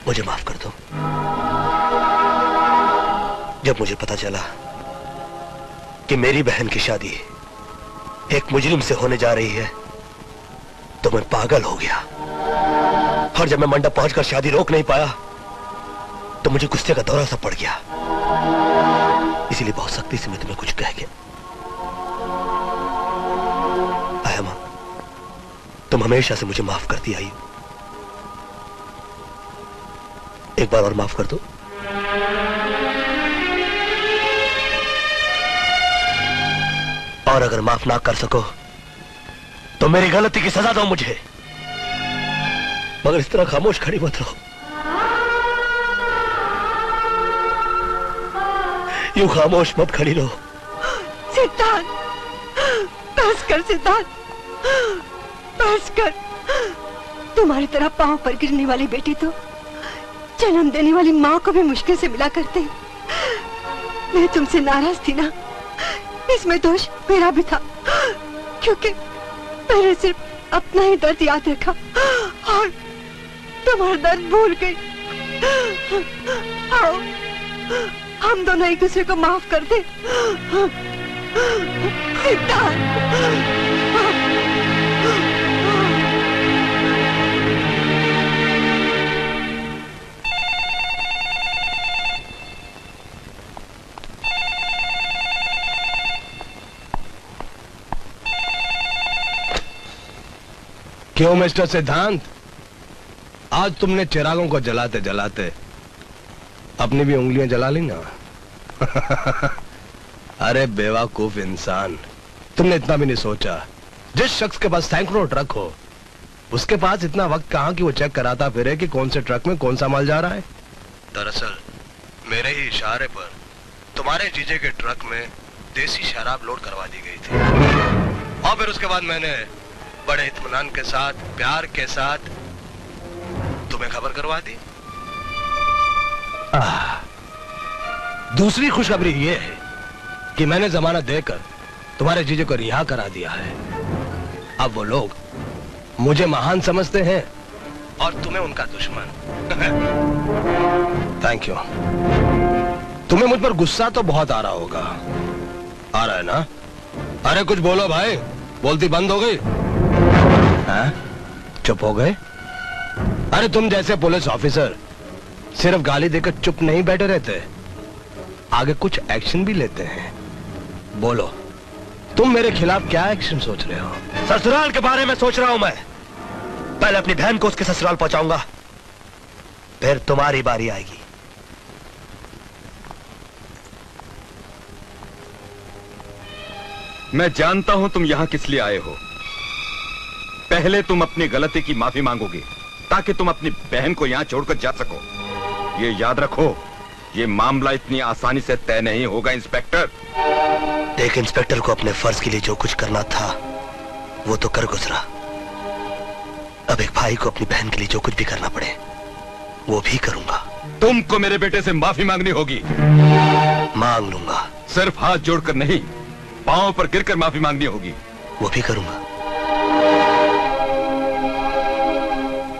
मुझे माफ कर दो। जब मुझे पता चला कि मेरी बहन की शादी एक मुजरिम से होने जा रही है तो मैं पागल हो गया, और जब मैं मंडप पहुंचकर शादी रोक नहीं पाया तो मुझे गुस्से का दौरा सा पड़ गया। इसीलिए बहुत सख्ती से मैं तुम्हें कुछ कह गया। आयमा, तुम हमेशा से मुझे माफ करती आई हो, एक बार और माफ कर दो। और अगर माफ ना कर सको तो मेरी गलती की सजा दो मुझे, मगर इस तरह खामोश खड़ी मत रहो। यूं खामोश मत खड़ी रहो। सिद्धांत, बस कर सिद्धांत, बस कर। तुम्हारी तरह पांव पर गिरने वाली बेटी तो जन्म देने वाली माँ को भी मुश्किल से मिला करते। मैं तुमसे नाराज थी ना, इसमें दोष मेरा भी था, क्योंकि मैंने सिर्फ अपना ही दर्द याद रखा और तुम्हारा दर्द भूल गई। आओ, हम दोनों एक दूसरे को माफ कर दे। सिद्धांत, क्यों मिस्टर सिद्धांत, आज तुमने चिरागों को जलाते जलाते अपनी भी उंगलियां जला ली ना? अरे बेवकूफ इंसान, तुमने इतना भी नहीं सोचा जिस शख्स के पास सैकड़ों ट्रक हो उसके पास इतना वक्त कहां कि वो चेक कराता फिरे कि कौन से ट्रक में कौन सा माल जा रहा है। दरअसल मेरे ही इशारे पर तुम्हारे जीजे के ट्रक में देसी शराब लोड करवा दी गई थी, और फिर उसके बाद मैंने बड़े इत्मीनान के साथ, प्यार के साथ तुम्हें खबर करवा दी। दूसरी खुशखबरी यह है कि मैंने जमानत देकर तुम्हारे जीजे को रिहा करा दिया है। अब वो लोग मुझे महान समझते हैं और तुम्हें उनका दुश्मन। Thank you. तुम्हें मुझ पर गुस्सा तो बहुत आ रहा होगा। आ रहा है ना? अरे कुछ बोलो भाई। बोलती बंद हो गई? हाँ? चुप हो गए? अरे तुम जैसे पुलिस ऑफिसर सिर्फ गाली देकर चुप नहीं बैठे रहते, आगे कुछ एक्शन भी लेते हैं। बोलो, तुम मेरे खिलाफ क्या एक्शन सोच रहे हो? ससुराल के बारे में सोच रहा हूं मैं। पहले अपनी बहन को उसके ससुराल पहुंचाऊंगा, फिर तुम्हारी बारी आएगी। मैं जानता हूं तुम यहां किस लिए आए हो। पहले तुम अपनी गलती की माफी मांगोगे ताकि तुम अपनी बहन को यहां छोड़कर जा सको। ये याद रखो, ये मामला इतनी आसानी से तय नहीं होगा इंस्पेक्टर। एक इंस्पेक्टर को अपने फर्ज के लिए जो कुछ करना था वो तो कर गुजरा। अब एक भाई को अपनी बहन के लिए जो कुछ भी करना पड़े वो भी करूंगा। तुमको मेरे बेटे से माफी मांगनी होगी। मांग लूंगा। सिर्फ हाथ जोड़कर नहीं, पांव पर गिरकर माफी मांगनी होगी। वो भी करूंगा।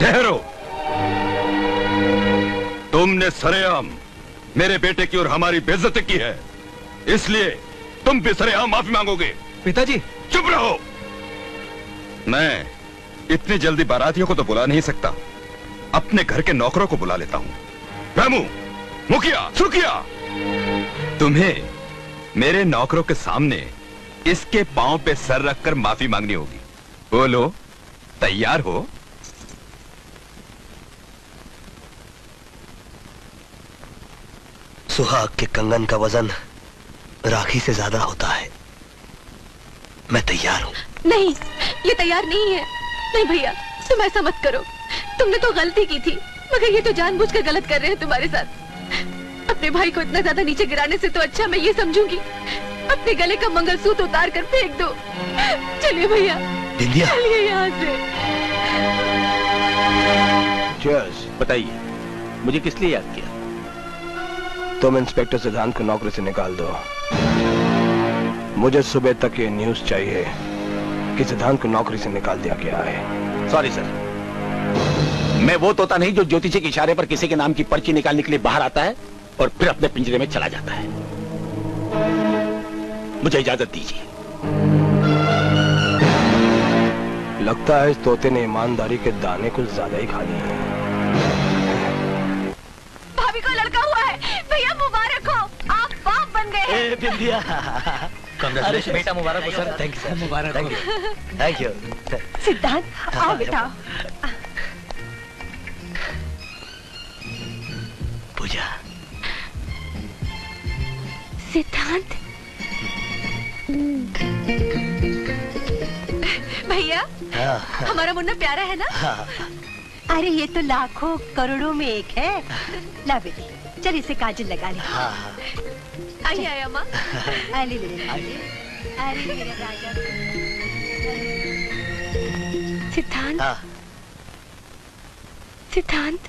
ठहरो, तुमने सरेआम मेरे बेटे की और हमारी बेइज्जती की है, इसलिए तुम भी सरेआम माफी मांगोगे। पिताजी चुप रहो। मैं इतनी जल्दी बारातियों को तो बुला नहीं सकता, अपने घर के नौकरों को बुला लेता हूं। रामू, मुखिया, सुरखिया, तुम्हें मेरे नौकरों के सामने इसके पांव पे सर रखकर माफी मांगनी होगी। बोलो, तैयार हो? सुहाग के कंगन का वजन राखी से ज्यादा होता है। मैं तैयार हूं। नहीं, ये तैयार नहीं है। नहीं भैया, तुम ऐसा मत करो। तुमने तो गलती की थी, मगर ये तो जानबूझकर गलत कर रहे हैं तुम्हारे साथ। अपने भाई को इतना ज्यादा नीचे गिराने से तो अच्छा मैं ये समझूंगी अपने गले का मंगलसूत्र उतार कर फेंक दो। चलिए भैया, चलिए यहाँ से। चीयर्स। बताइए, मुझे किस लिए याद किया? तुम इंस्पेक्टर सिद्धांत को नौकरी से निकाल दो। मुझे सुबह तक ये न्यूज चाहिए कि सिद्धांत को नौकरी से निकाल दिया गया है। सॉरी सर, मैं वो तोता नहीं जो ज्योतिषी के इशारे पर किसी के नाम की पर्ची निकालने के लिए बाहर आता है और फिर अपने पिंजरे में चला जाता है। मुझे इजाजत दीजिए। लगता है इस तोते ने ईमानदारी के दाने कुछ ज्यादा ही खा लिए हैं। भाभी को लड़का हुआ है। भैया मुबारक हो, आप बाप बन गए हैं। बिंदिया, कांग्रेचुलेशन बेटा, मुबारक हो सर। Thank you sir. मुबारक हो। Thank you. सिद्धांत आओ बेटा। पूजा। सिद्धांत, भैया हमारा मुन्ना प्यारा है ना? अरे ये तो लाखों करोड़ों में एक है। ला बेटी, चल इसे काजल लगा ले। आइए आइए अम्मा। अरे मेरे राजा। सिद्धांत, सिद्धांत,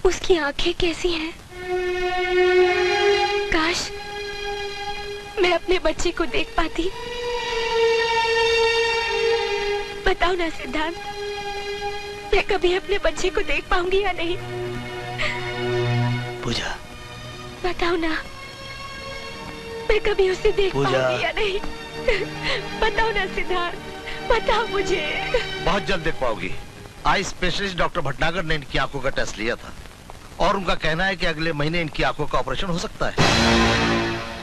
उसकी आंखें कैसी हैं? काश मैं अपने बच्चे को देख पाती। बताओ ना सिद्धांत, मैं कभी अपने बच्चे को देख पाऊंगी या नहीं? पूजा, बताओ ना, मैं कभी उसे देख पाऊंगी या नहीं? बताओ ना सिद्धांत, बताओ मुझे। बहुत जल्द देख पाओगी। आई स्पेशलिस्ट डॉक्टर भटनागर ने इनकी आंखों का टेस्ट लिया था और उनका कहना है कि अगले महीने इनकी आंखों का ऑपरेशन हो सकता है।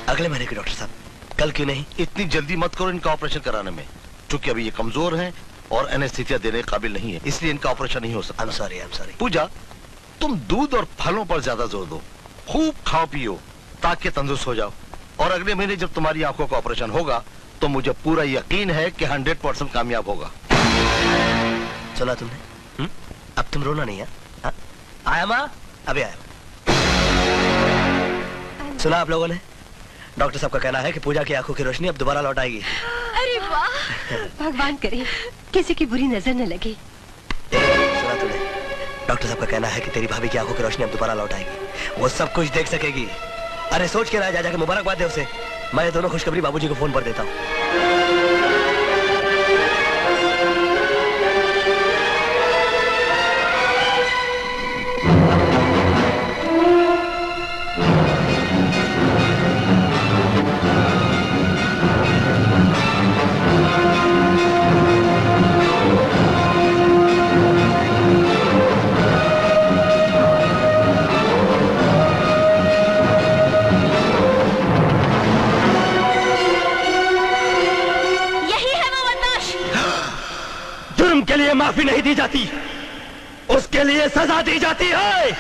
अगले महीने के डॉक्टर साहब, कल क्यों नहीं? इतनी जल्दी मत करो इनका ऑपरेशन कराने में, क्योंकि अभी ये कमजोर हैं और एनेस्थीसिया देने के काबिल नहीं है, इसलिए इनका ऑपरेशन नहीं हो सकता। I'm sorry। पूजा, तुम दूध और फलों पर ज्यादा जोर दो, खूब खाओ पियो ताकि तंदुरुस्त हो जाओ, और अगले महीने जब तुम्हारी आंखों का ऑपरेशन होगा तो मुझे पूरा यकीन है कि 100% कामयाब होगा। सुना तुमने? अब तुम रोना नहीं है? आया माँ? अभी आया। सुना आप लोगों ने? डॉक्टर साहब का कहना है कि पूजा की आंखों की रोशनी अब दोबारा लौट आएगी। अरे वाह, भगवान करे किसी की बुरी नजर न लगे। सुना तूने? डॉक्टर साहब का कहना है कि तेरी भाभी की आंखों की रोशनी अब दोबारा लौट आएगी, वो सब कुछ देख सकेगी। अरे सोच के रहा, जा जाके मुबारकबाद दे उसे। मैं ये दोनों खुशखबरी बाबूजी को फोन पर देता हूँ। माफी नहीं दी जाती, उसके लिए सजा दी जाती है।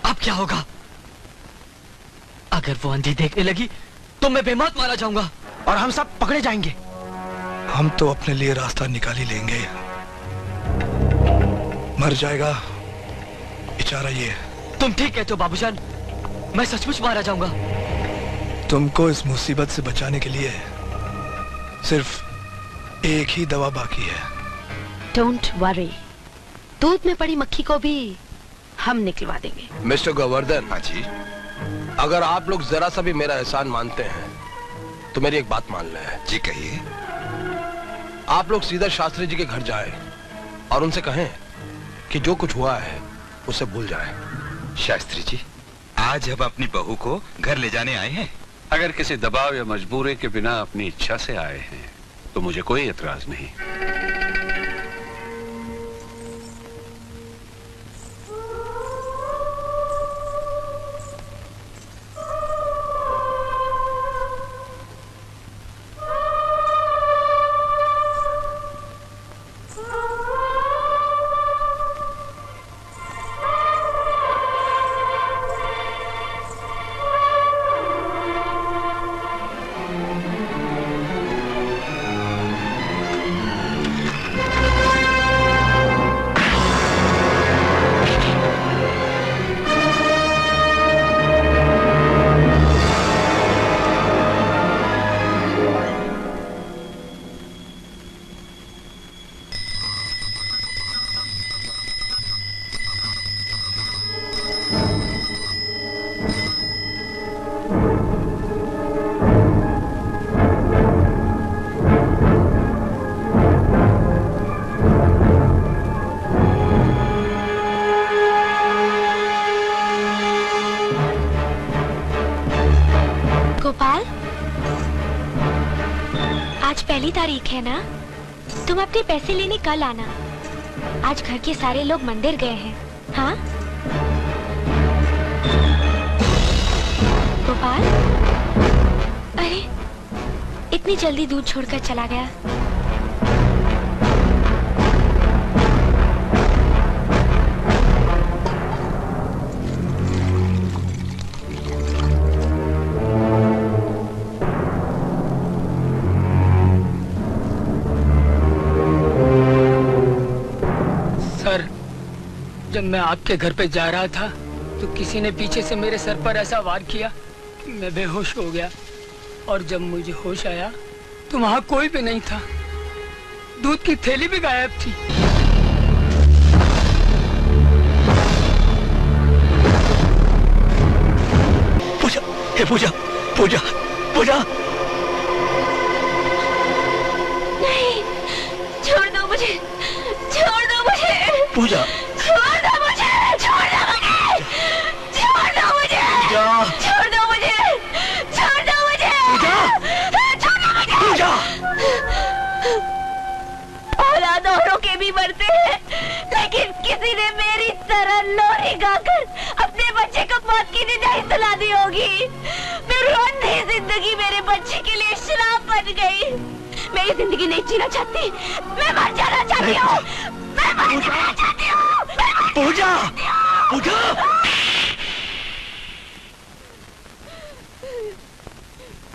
अब क्या होगा? अगर वो अंधी देखने लगी तो मैं बेमौत मारा जाऊंगा और हम सब पकड़े जाएंगे। हम तो अपने लिए रास्ता निकाल ही लेंगे। मर जाएगा बेचारा ये। तुम ठीक कहते हो बाबूजान, मैं सचमुच मारा जाऊंगा। तुमको इस मुसीबत से बचाने के लिए सिर्फ एक ही दवा बाकी है। डोंट वरी, दूध में पड़ी मक्खी को भी हम निकलवा देंगे। मिस्टर गोवर्धन, हाँ जी। अगर आप लोग जरा सा भी मेरा एहसान मानते हैं तो मेरी एक बात मान लें। जी कहिए। आप लोग सीधा शास्त्री जी के घर जाएं और उनसे कहें कि जो कुछ हुआ है उसे भूल जाएं। शास्त्री जी, आज हम अपनी बहू को घर ले जाने आए हैं। अगर किसी दबाव या मजबूरी के बिना अपनी इच्छा से आए हैं तो मुझे कोई एतराज नहीं। गोपाल, आज पहली तारीख है ना? तुम अपने पैसे लेने कल आना। आज घर के सारे लोग मंदिर गए हैं। हाँ गोपाल, अरे इतनी जल्दी दूध छोड़कर चला गया। जब मैं आपके घर पे जा रहा था तो किसी ने पीछे से मेरे सर पर ऐसा वार किया कि मैं बेहोश हो गया, और जब मुझे होश आया तो वहां कोई भी नहीं था। दूध की थैली भी गायब थी। पूजा, हे पूजा, पूजा, पूजा। नहीं, छोड़ दो मुझे, छोड़ दो मुझे। पूजा, छोड़ दो मुझे, छोड़ दो मुझे, छोड़ दो मुझे, छोड़ दो मुझे, छोड़ दो मुझे, छोड़ दो मुझे। पूजा, औलाद औरों के भी मरते हैं, लेकिन किसी ने मेरी तरह लोरी गाकर अपने बच्चे को मौत की निदाई सुना दी होगी। मेरी अंधी जिंदगी मेरे बच्चे के लिए श्राप बन गई। मैं ये जिंदगी नहीं जीना चाहती, मैं मर जाना चाहती हूँ, मैं मर जाना चाहती हूँ। पूजा, पूजा।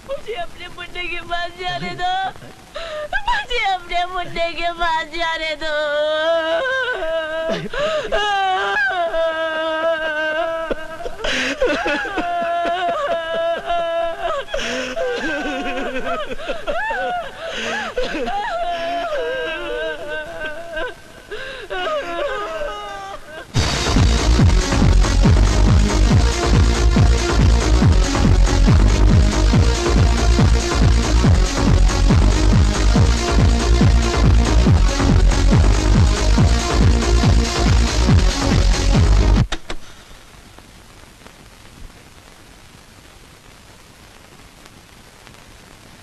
मुझे अपने मुन्ने के पास जाने दो, मुझे अपने मुन्ने के पास जाने दो।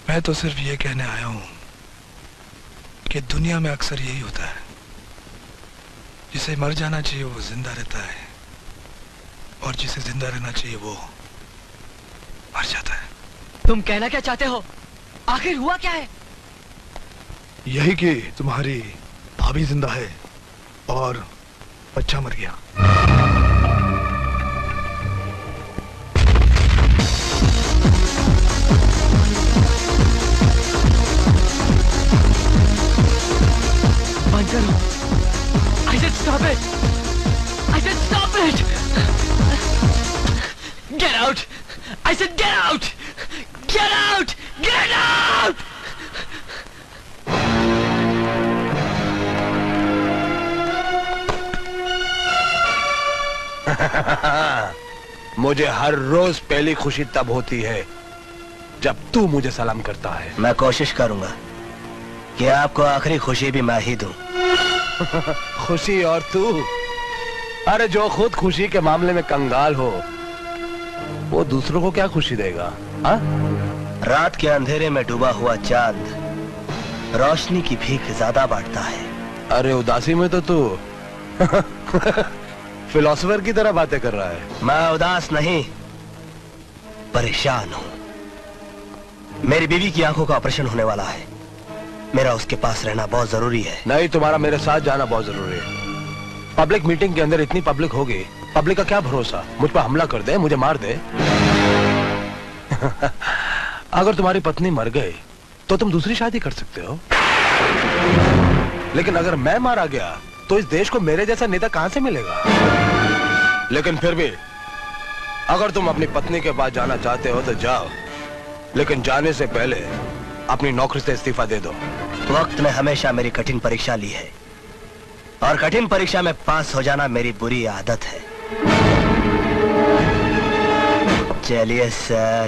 मैं तो सिर्फ ये कहने आया हूं कि दुनिया में अक्सर यही होता है, जिसे मर जाना चाहिए वो जिंदा रहता है, और जिसे जिंदा रहना चाहिए वो मर जाता है। तुम कहना क्या चाहते हो? आखिर हुआ क्या है? यही कि तुम्हारी भाभी जिंदा है और बच्चा मर गया। बंद करो। I said stop it. I said stop it. Get out. I said get out. Get out. Get out. मुझे हर रोज पहली खुशी तब होती है जब तू मुझे सलाम करता है। मैं कोशिश करूंगा कि आपको आखिरी खुशी भी मैं ही दूं। खुशी और तू? अरे जो खुद खुशी के मामले में कंगाल हो वो दूसरों को क्या खुशी देगा? हा? रात के अंधेरे में डूबा हुआ चांद रोशनी की भीख ज्यादा बांटता है। अरे उदासी में तो तू फिलोसोफर की तरह बातें कर रहा है। मैं उदास नहीं, परेशान हूं। मेरी बीवी की आंखों का ऑपरेशन होने वाला है। मेरा उसके पास रहना बहुत जरूरी है। नहीं, तुम्हारा मेरे साथ जाना बहुत जरूरी है। पब्लिक मीटिंग के अंदर इतनी पब्लिक होगी, पब्लिक का क्या भरोसा, मुझ पर हमला कर दे, मुझे मार दे। अगर तुम्हारी पत्नी मर गई तो तुम दूसरी शादी कर सकते हो, लेकिन अगर मैं मारा गया तो इस देश को मेरे जैसा नेता कहां से मिलेगा? लेकिन फिर भी अगर तुम अपनी पत्नी के पास जाना चाहते हो तो जाओ, लेकिन जाने से पहले अपनी नौकरी से इस्तीफा दे दो। वक्त ने हमेशा मेरी कठिन परीक्षा ली है और कठिन परीक्षा में पास हो जाना मेरी बुरी आदत है। चलिए सर।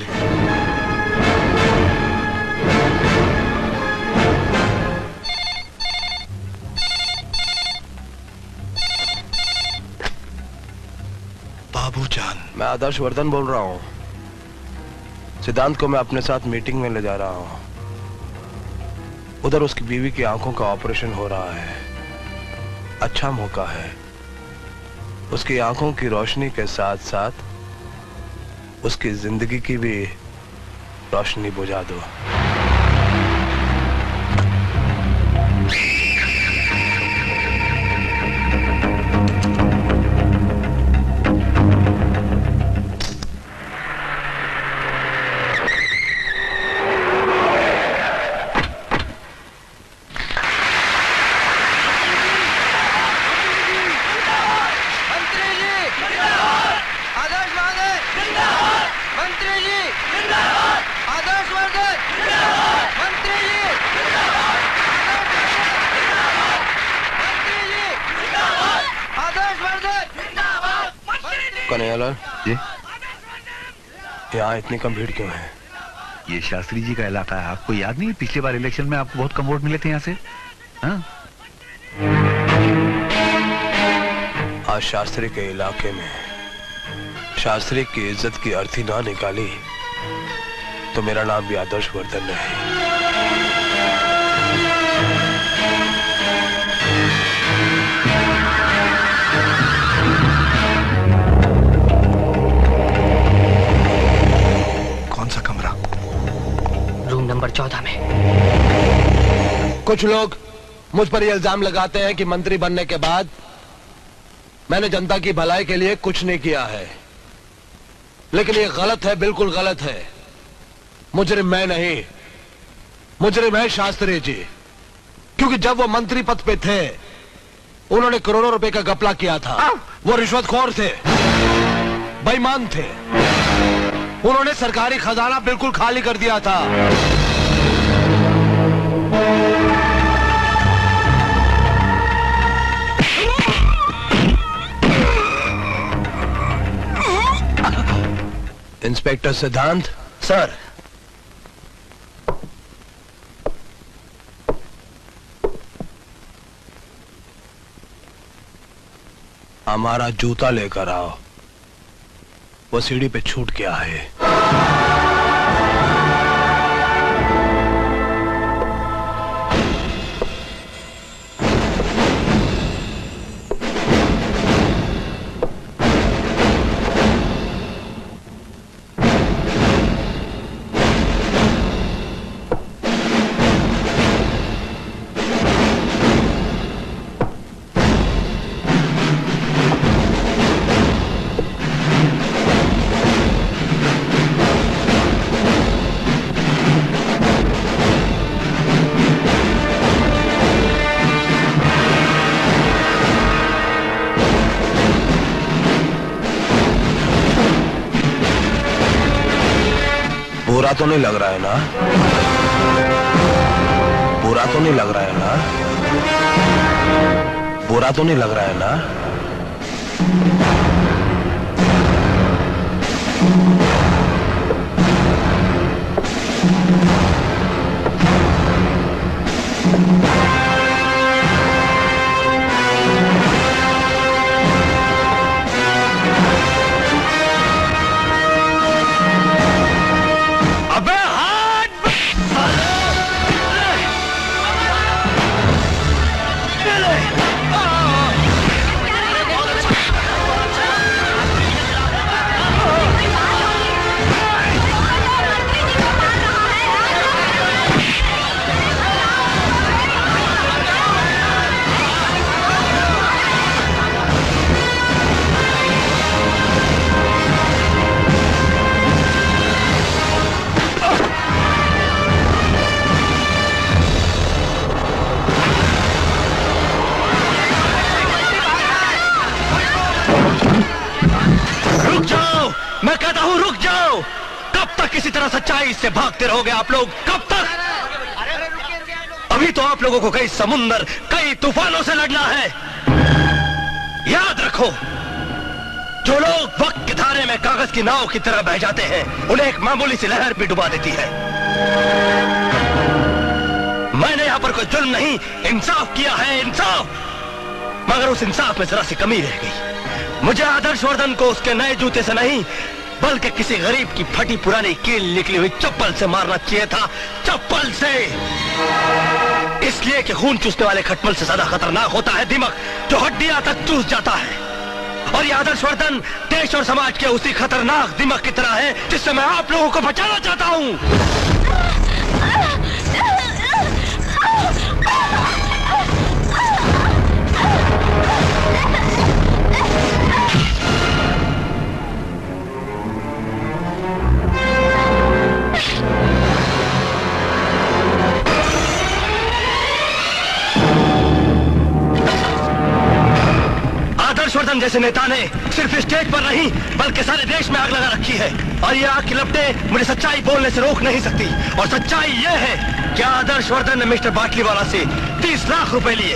बाबूजान, मैं आदर्श वर्धन बोल रहा हूँ। सिद्धांत को मैं अपने साथ मीटिंग में ले जा रहा हूँ। उधर उसकी बीवी की आंखों का ऑपरेशन हो रहा है। अच्छा मौका है, उसकी आंखों की रोशनी के साथ साथ उसकी जिंदगी की भी रोशनी बुझा दो। कन्हैयालाल जी, यहाँ इतनी कम भीड़ क्यों है? ये शास्त्री जी का इलाका है। आपको याद नहीं, पिछले बार इलेक्शन में आपको बहुत कम वोट मिले थे यहाँ से। हाँ? आज शास्त्री के इलाके में शास्त्री की इज्जत की अर्थी ना निकाली तो मेरा नाम भी आदर्श वर्धन नहीं। कौन सा कमरा? रूम नंबर 14 में। कुछ लोग मुझ पर यह इल्जाम लगाते हैं कि मंत्री बनने के बाद मैंने जनता की भलाई के लिए कुछ नहीं किया है, लेकिन ये गलत है, बिल्कुल गलत है। मुजरिम मैं नहीं, मुजरिम है शास्त्री जी, क्योंकि जब वो मंत्री पद पे थे उन्होंने करोड़ों रुपए का घपला किया था। वो रिश्वतखोर थे, बेईमान थे, उन्होंने सरकारी खजाना बिल्कुल खाली कर दिया था। इंस्पेक्टर सिद्धांत। सर, हमारा जूता लेकर आओ, वो सीढ़ी पे छूट गया है। बुरा तो नहीं लग रहा है ना? बुरा तो नहीं लग रहा है ना? बुरा तो नहीं लग रहा है ना? मैं कहता हूं रुक जाओ। कब तक किसी तरह सच्चाई से भागते रहोगे आप लोग? कब तक? अभी तो आप लोगों को कई समुंदर, कई तूफानों से लड़ना है। याद रखो, जो लोग वक्त की धारे में कागज की नाव की तरह बह जाते हैं, उन्हें एक मामूली सी लहर भी डुबा देती है। मैंने यहां पर कोई जुल्म नहीं, इंसाफ किया है, इंसाफ। मगर उस इंसाफ में जरा सी कमी रह गई। मुझे आदर्शवर्धन को उसके नए जूते से नहीं, बल्कि किसी गरीब की फटी पुरानी कील निकली हुई चप्पल से मारना चाहिए था। चप्पल से। इसलिए कि खून चूसने वाले खटमल से ज्यादा खतरनाक होता है दिमाग, जो हड्डियां तक चूस जाता है। और ये आदर्शवर्धन देश और समाज के उसी खतरनाक दिमाग की तरह है जिससे मैं आप लोगों को बचाना चाहता हूं। आदर्शवर्धन जैसे नेता ने सिर्फ स्टेज पर नहीं बल्कि सारे देश में आग लगा रखी है, और ये आग की लपटें मुझे सच्चाई बोलने से रोक नहीं सकती। और सच्चाई ये है कि आदर्शवर्धन ने मिस्टर बाटलीवाला से 30 लाख रुपए लिए,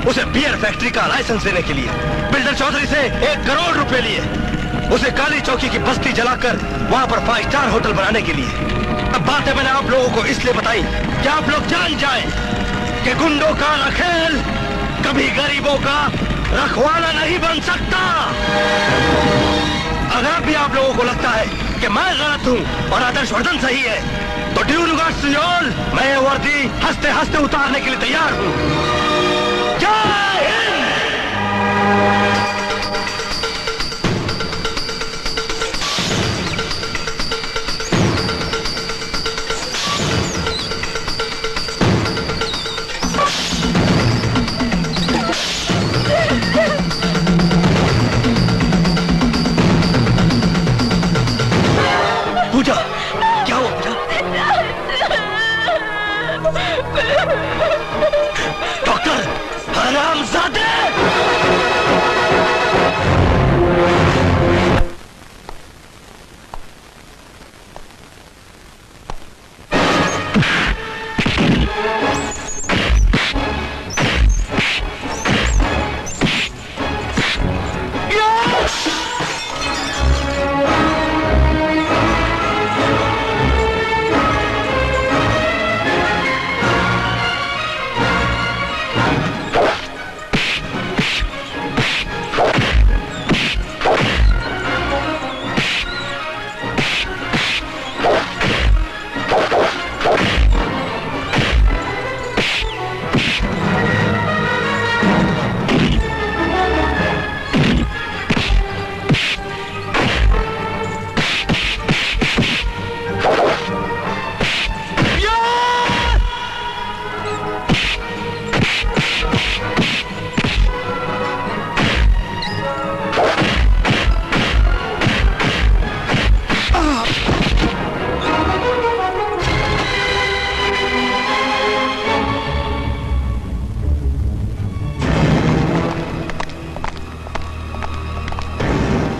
उसे बियर फैक्ट्री का लाइसेंस देने के लिए। बिल्डर चौधरी से 1 करोड़ रुपए लिए, उसे काली चौकी की बस्ती जलाकर वहां पर 5 स्टार होटल बनाने के लिए। अब बातें मैंने आप लोगों को इसलिए बताई कि आप लोग जान जाएं कि गुंडों का रखेल कभी गरीबों का रखवाला नहीं बन सकता। अगर भी आप लोगों को लगता है कि मैं गलत हूं और आदर्शवर्धन सही है, तो ड्यू रिगार्ड्स टू ऑल, मैं ये वर्दी हंसते हंसते उतारने के लिए तैयार हूं। जय हिंद। पूजा, क्या हुआ पूजा? डॉक्टर हरामजादे!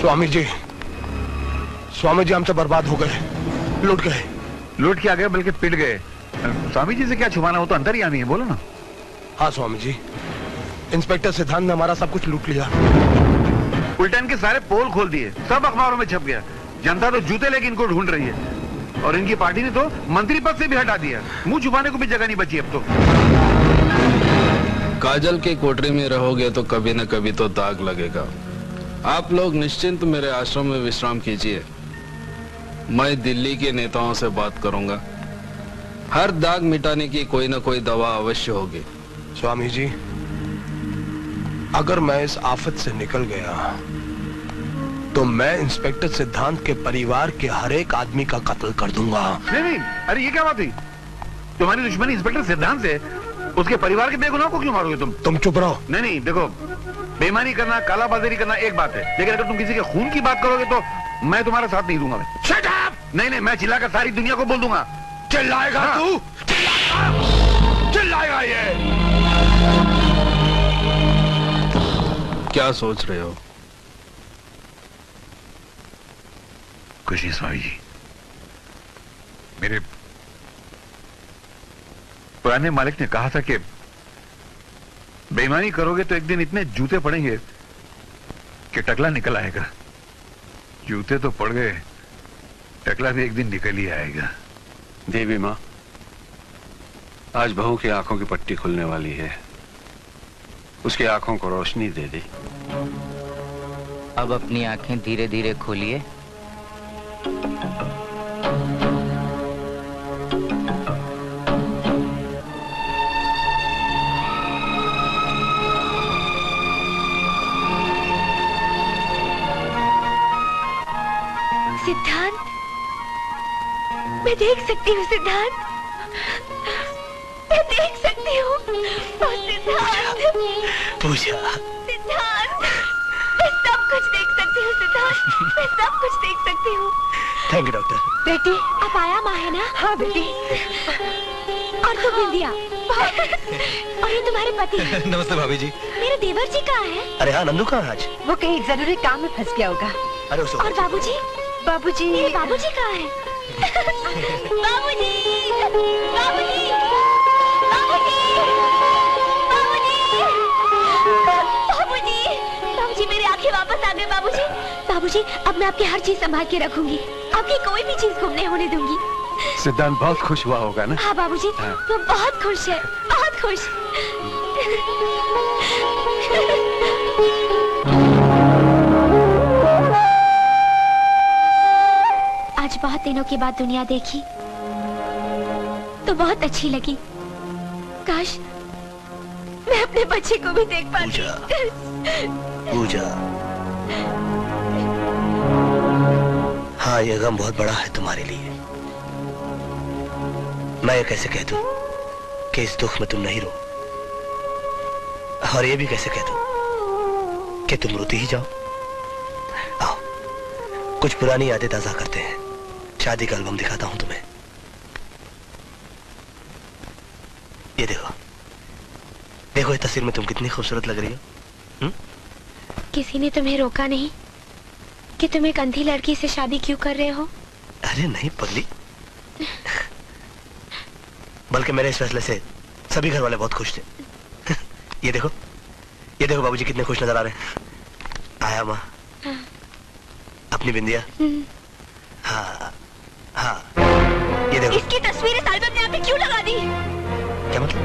स्वामी जी, स्वामी जी हम तो बर्बाद हो गए, लुट गए। लूट के आ गए बल्कि पिट गए। स्वामी जी से क्या छुपाना, हो तो अंतर्यामी है, बोलो ना। हाँ स्वामी जी, इंस्पेक्टर सिद्धांत ने हमारा सब कुछ लूट लिया। उल्टन के सारे पोल खोल दिए, सब अखबारों में छप गया। जनता तो जूते लेके इनको ढूंढ रही है और इनकी पार्टी ने तो मंत्री पद से भी हटा दिया। मुंह छुपाने को भी जगह नहीं बची अब तो। काजल की कोठरी में रहोगे तो कभी न कभी तो दाग लगेगा। आप लोग निश्चिंत मेरे आश्रम में विश्राम कीजिए। मैं दिल्ली के नेताओं से बात करूंगा। हर दाग मिटाने की कोई न कोई दवा अवश्य होगी। स्वामी जी, अगर मैं इस आफत से निकल गया तो मैं इंस्पेक्टर सिद्धांत के परिवार के हर एक आदमी का कत्ल कर दूंगा। नहीं, अरे ये क्या बात हुई? तुम्हारी दुश्मनी इंस्पेक्टर सिद्धांत से, उसके परिवार के बेगुनाह को क्यों मारोगे तुम? तुम चुप रहो। नहीं, देखो, बेईमानी करना, कालाबाजारी करना एक बात है, लेकिन अगर तुम किसी के खून की बात करोगे तो मैं तुम्हारा साथ नहीं दूंगा। Shut up! नहीं, मैं चिल्लाकर सारी दुनिया को बोल दूंगा। चिल्लाएगा तू? चिल्लाएगा ये? क्या सोच रहे हो? कुछ नहीं स्वामी जी, मेरे पुराने मालिक ने कहा था कि बेईमानी करोगे तो एक दिन इतने जूते पड़ेंगे कि टकला निकल आएगा। जूते तो पड़ गए, टकला भी एक दिन निकल ही आएगा। देवी माँ, आज बहू की आंखों की पट्टी खुलने वाली है। उसकी आंखों को रोशनी दे दी। अब अपनी आंखें धीरे धीरे खोलिए। सिद्धांत, मैं देख सकती हूँ सिद्धांत, मैं देख सकती हूँ। सिद्धांत, पूजा, सिद्धांत, मैं सब कुछ देख सकती हूँ सिद्धांत, मैं सब कुछ देख सकती हूँ। Thank you doctor. बेटी, आप आया माँ है ना? हाँ बेटी। और तू बिंदिया, और ये तुम्हारे पति। नमस्ते भाभी जी। मेरे देवर जी कहाँ है? अरे हाँ, नंदू कहाँ है आज? वो कहीं जरूरी काम में फंस गया होगा। अरे उसे और बाबूजी? बाबूजी, मेरे बाबूजी कहाँ है? बाबूजी, बाबूजी, बाबूजी, बाबूजी, बाबूजी, मेरी आंखें वापस आ गई बाबूजी। बाबूजी, अब मैं आपकी हर चीज संभाल के रखूंगी, आपकी कोई भी चीज गुम नहीं होने दूंगी। सिद्धांत बहुत खुश हुआ होगा ना? हाँ बाबूजी, वो बहुत खुश है, बहुत खुश। आज बहुत दिनों के बाद दुनिया देखी तो बहुत अच्छी लगी। काश मैं अपने बच्चे को भी देख पाती। पूजा, हाँ ये गम बहुत बड़ा है तुम्हारे लिए। मैं ये कैसे कह दूं कि इस दुख में तुम नहीं रो, और ये भी कैसे कह दूं कि तुम रोती ही जाओ। आओ कुछ पुरानी यादें ताजा करते हैं। शादी का एल्बम दिखाता हूं तुम्हें। ये देखो, देखो इस तस्वीर में तुम कितनी खूबसूरत लग रही हो। किसी ने तुम्हें रोका नहीं कि तुम एक अंधी लड़की से शादी क्यों कर रहे हो? अरे नहीं पगली, बल्कि मेरे इस फैसले से सभी घर वाले बहुत खुश थे। ये देखो, ये देखो बाबूजी कितने खुश नजर आ रहे हैं। आया माँ, अपनी बिंदिया। हाँ हाँ, ये देखो। इसकी तस्वीर इस एल्बम में आपने क्यों लगा दी? क्या मतलब?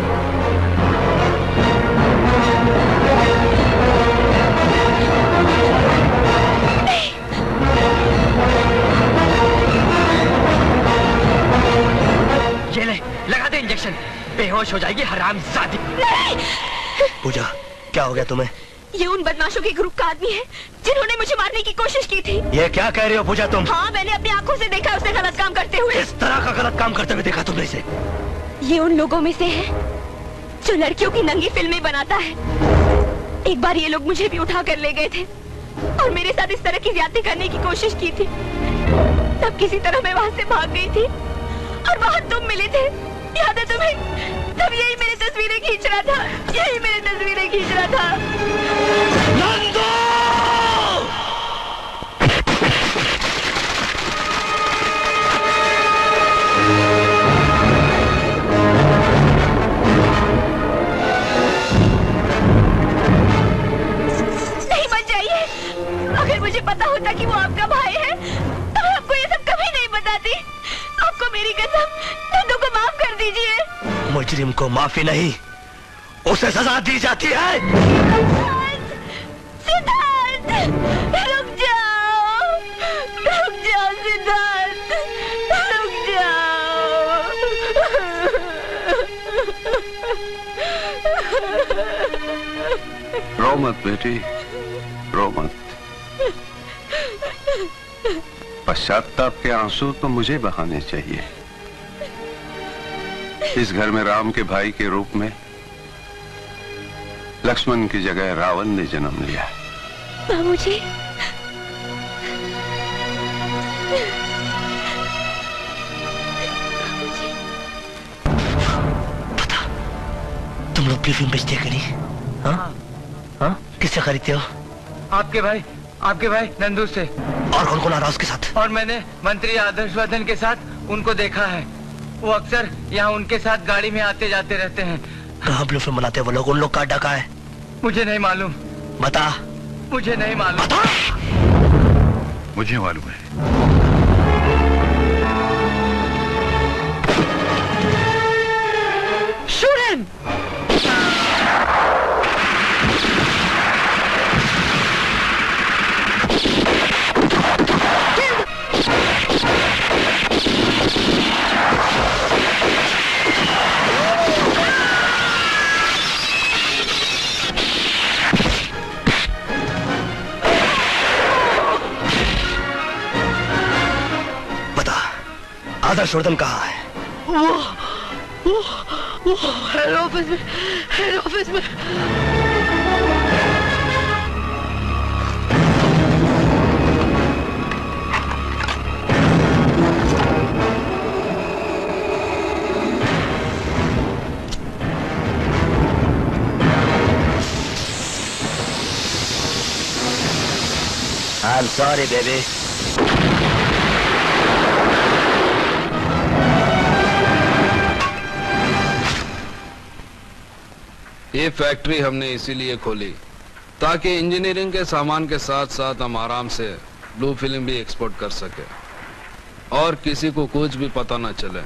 ये ले, लगा दे इंजेक्शन, बेहोश हो जाएगी हरामजादी। पूजा, क्या हो गया तुम्हें? ये उन बदमाशों के ग्रुप का आदमी है जिन्होंने मुझे मारने की कोशिश की थी। ये क्या कह रही हो पूजा तुम? हाँ, मैंने अपनी आंखों से देखा उसे गलत काम करते हुए। इस तरह का गलत काम करते हुए देखा तुमने इसे? ये उन लोगों में से है जो लड़कियों की नंगी फिल्में बनाता है। एक बार ये लोग मुझे भी उठा कर ले गए थे और मेरे साथ इस तरह की ज्यादती करने की कोशिश की थी। तब किसी तरह मैं वहां से भाग गई थी और वहां तुम मिले थे, याद है तुम्हें? तब यही मेरी तस्वीरें खींच रहा था, यही मेरी तस्वीरें खींच रहा था। नंदू! कसम नंदू को माफ कर दीजिए। मुजरिम को माफी नहीं, उसे सजा दी जाती है। सिद्धार्थ, रुक जाओ सिद्धार्थ, रुक जाओ। रो मत बेटी, रो मत। पश्चाताप के आंसू तो मुझे बहाने चाहिए। इस घर में राम के भाई के रूप में लक्ष्मण की जगह रावण ने जन्म लिया। बाबूजी, तुम लोग की फिल्म बेचते कि नहीं? हाँ? हाँ? किससे खरीदते हो? आपके भाई नंदू से। और कौन कौन आ रहा उसके साथ? और मैंने मंत्री आदर्शवर्धन के साथ उनको देखा है। वो अक्सर यहाँ उनके साथ गाड़ी में आते जाते रहते हैं। कहाँ ब्लू फिल्म बनाते हैं वो लोग? उन लोग का अड्डा कहाँ है? मुझे नहीं मालूम। बता। मुझे नहीं मालूम। बता। मुझे मालूम है। Shoot him! आदर्शवर्धन कहाँ है? वो हेड ऑफिस में। I'm sorry, baby. ये फैक्ट्री हमने इसीलिए खोली ताकि इंजीनियरिंग के सामान के साथ साथ हम आराम से ब्लू फिल्म भी एक्सपोर्ट कर सके और किसी को कुछ भी पता न चले।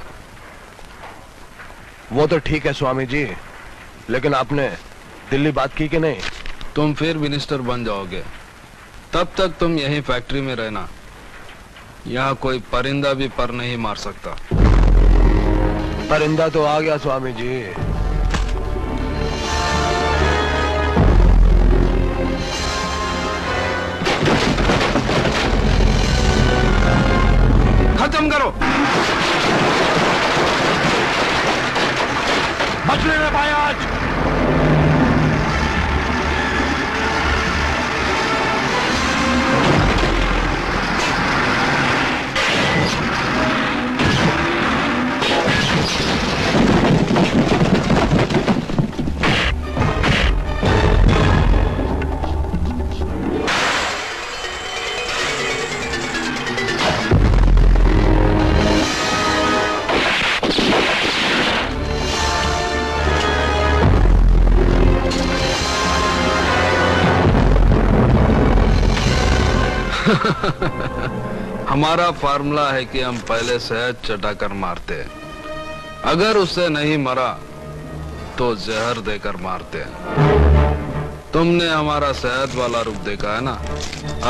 वो तो ठीक है स्वामी जी, लेकिन आपने दिल्ली बात की कि नहीं? तुम फिर मिनिस्टर बन जाओगे, तब तक तुम यहीं फैक्ट्री में रहना। यहाँ कोई परिंदा भी पर नहीं मार सकता। परिंदा तो आ गया स्वामी जी। खत्म करो। बचने में पाया आज। हमारा फार्मूला है कि हम पहले शहद चटाकर मारते हैं, अगर उससे नहीं मरा तो जहर देकर मारते हैं। तुमने हमारा शहद वाला रूप देखा है ना,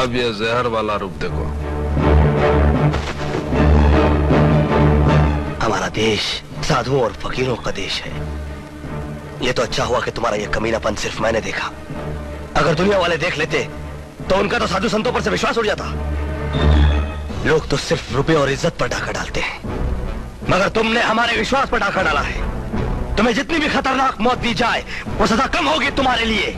अब ये जहर वाला रूप देखो। हमारा देश साधुओं और फकीरों का देश है। ये तो अच्छा हुआ कि तुम्हारा ये कमीनापन सिर्फ मैंने देखा। अगर दुनिया वाले देख लेते तो उनका तो साधु संतों पर से विश्वास उड़ जाता। लोग तो सिर्फ रुपए और इज्जत पर डाका डालते हैं, मगर तुमने हमारे विश्वास पर डाका डाला है। तुम्हें जितनी भी खतरनाक मौत दी जाए वो सजा कम होगी तुम्हारे लिए।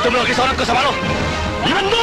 तुम लोग इस औरत को संभालो। नंदू!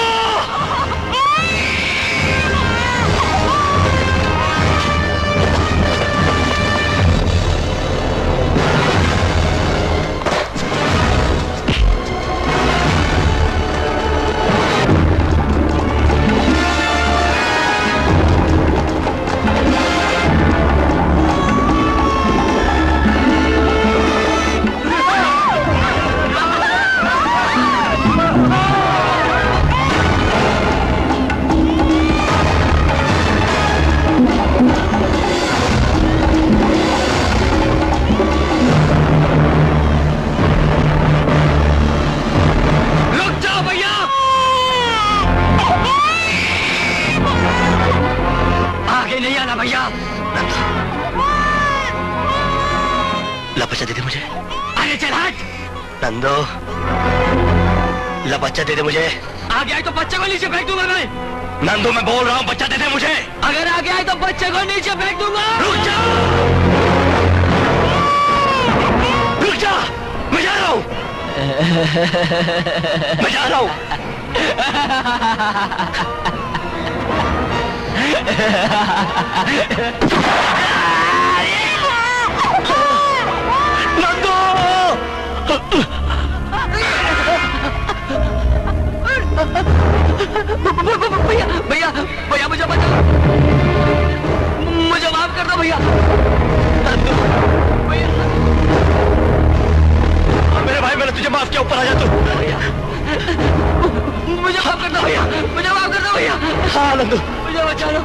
भैया ला बच्चा दे दे मुझे। अरे चल हट। नंदो ला बच्चा दे दे मुझे। आगे आए तो बच्चे को नीचे फेंक दूंगा मैं। नंदो मैं बोल रहा हूँ बच्चा दे दे मुझे। अगर आगे आए तो बच्चे को नीचे फेंक दूंगा। रुक जा, रुक जा, मैं जा रहा हूँ, मैं जा रहा हूँ। नंदू! भैया भैया भैया मुझे बचाओ, मुझे माफ कर दो भैया। नंदू भैया, मेरे भाई मैंने तुझे माफ किया, ऊपर आ जा तू। भैया मुझे माफ कर दो भैया, मुझे माफ कर दो भैया। हाँ नंदू मुझे बचा लो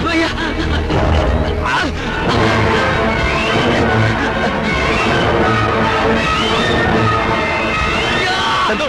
भैया। नंदू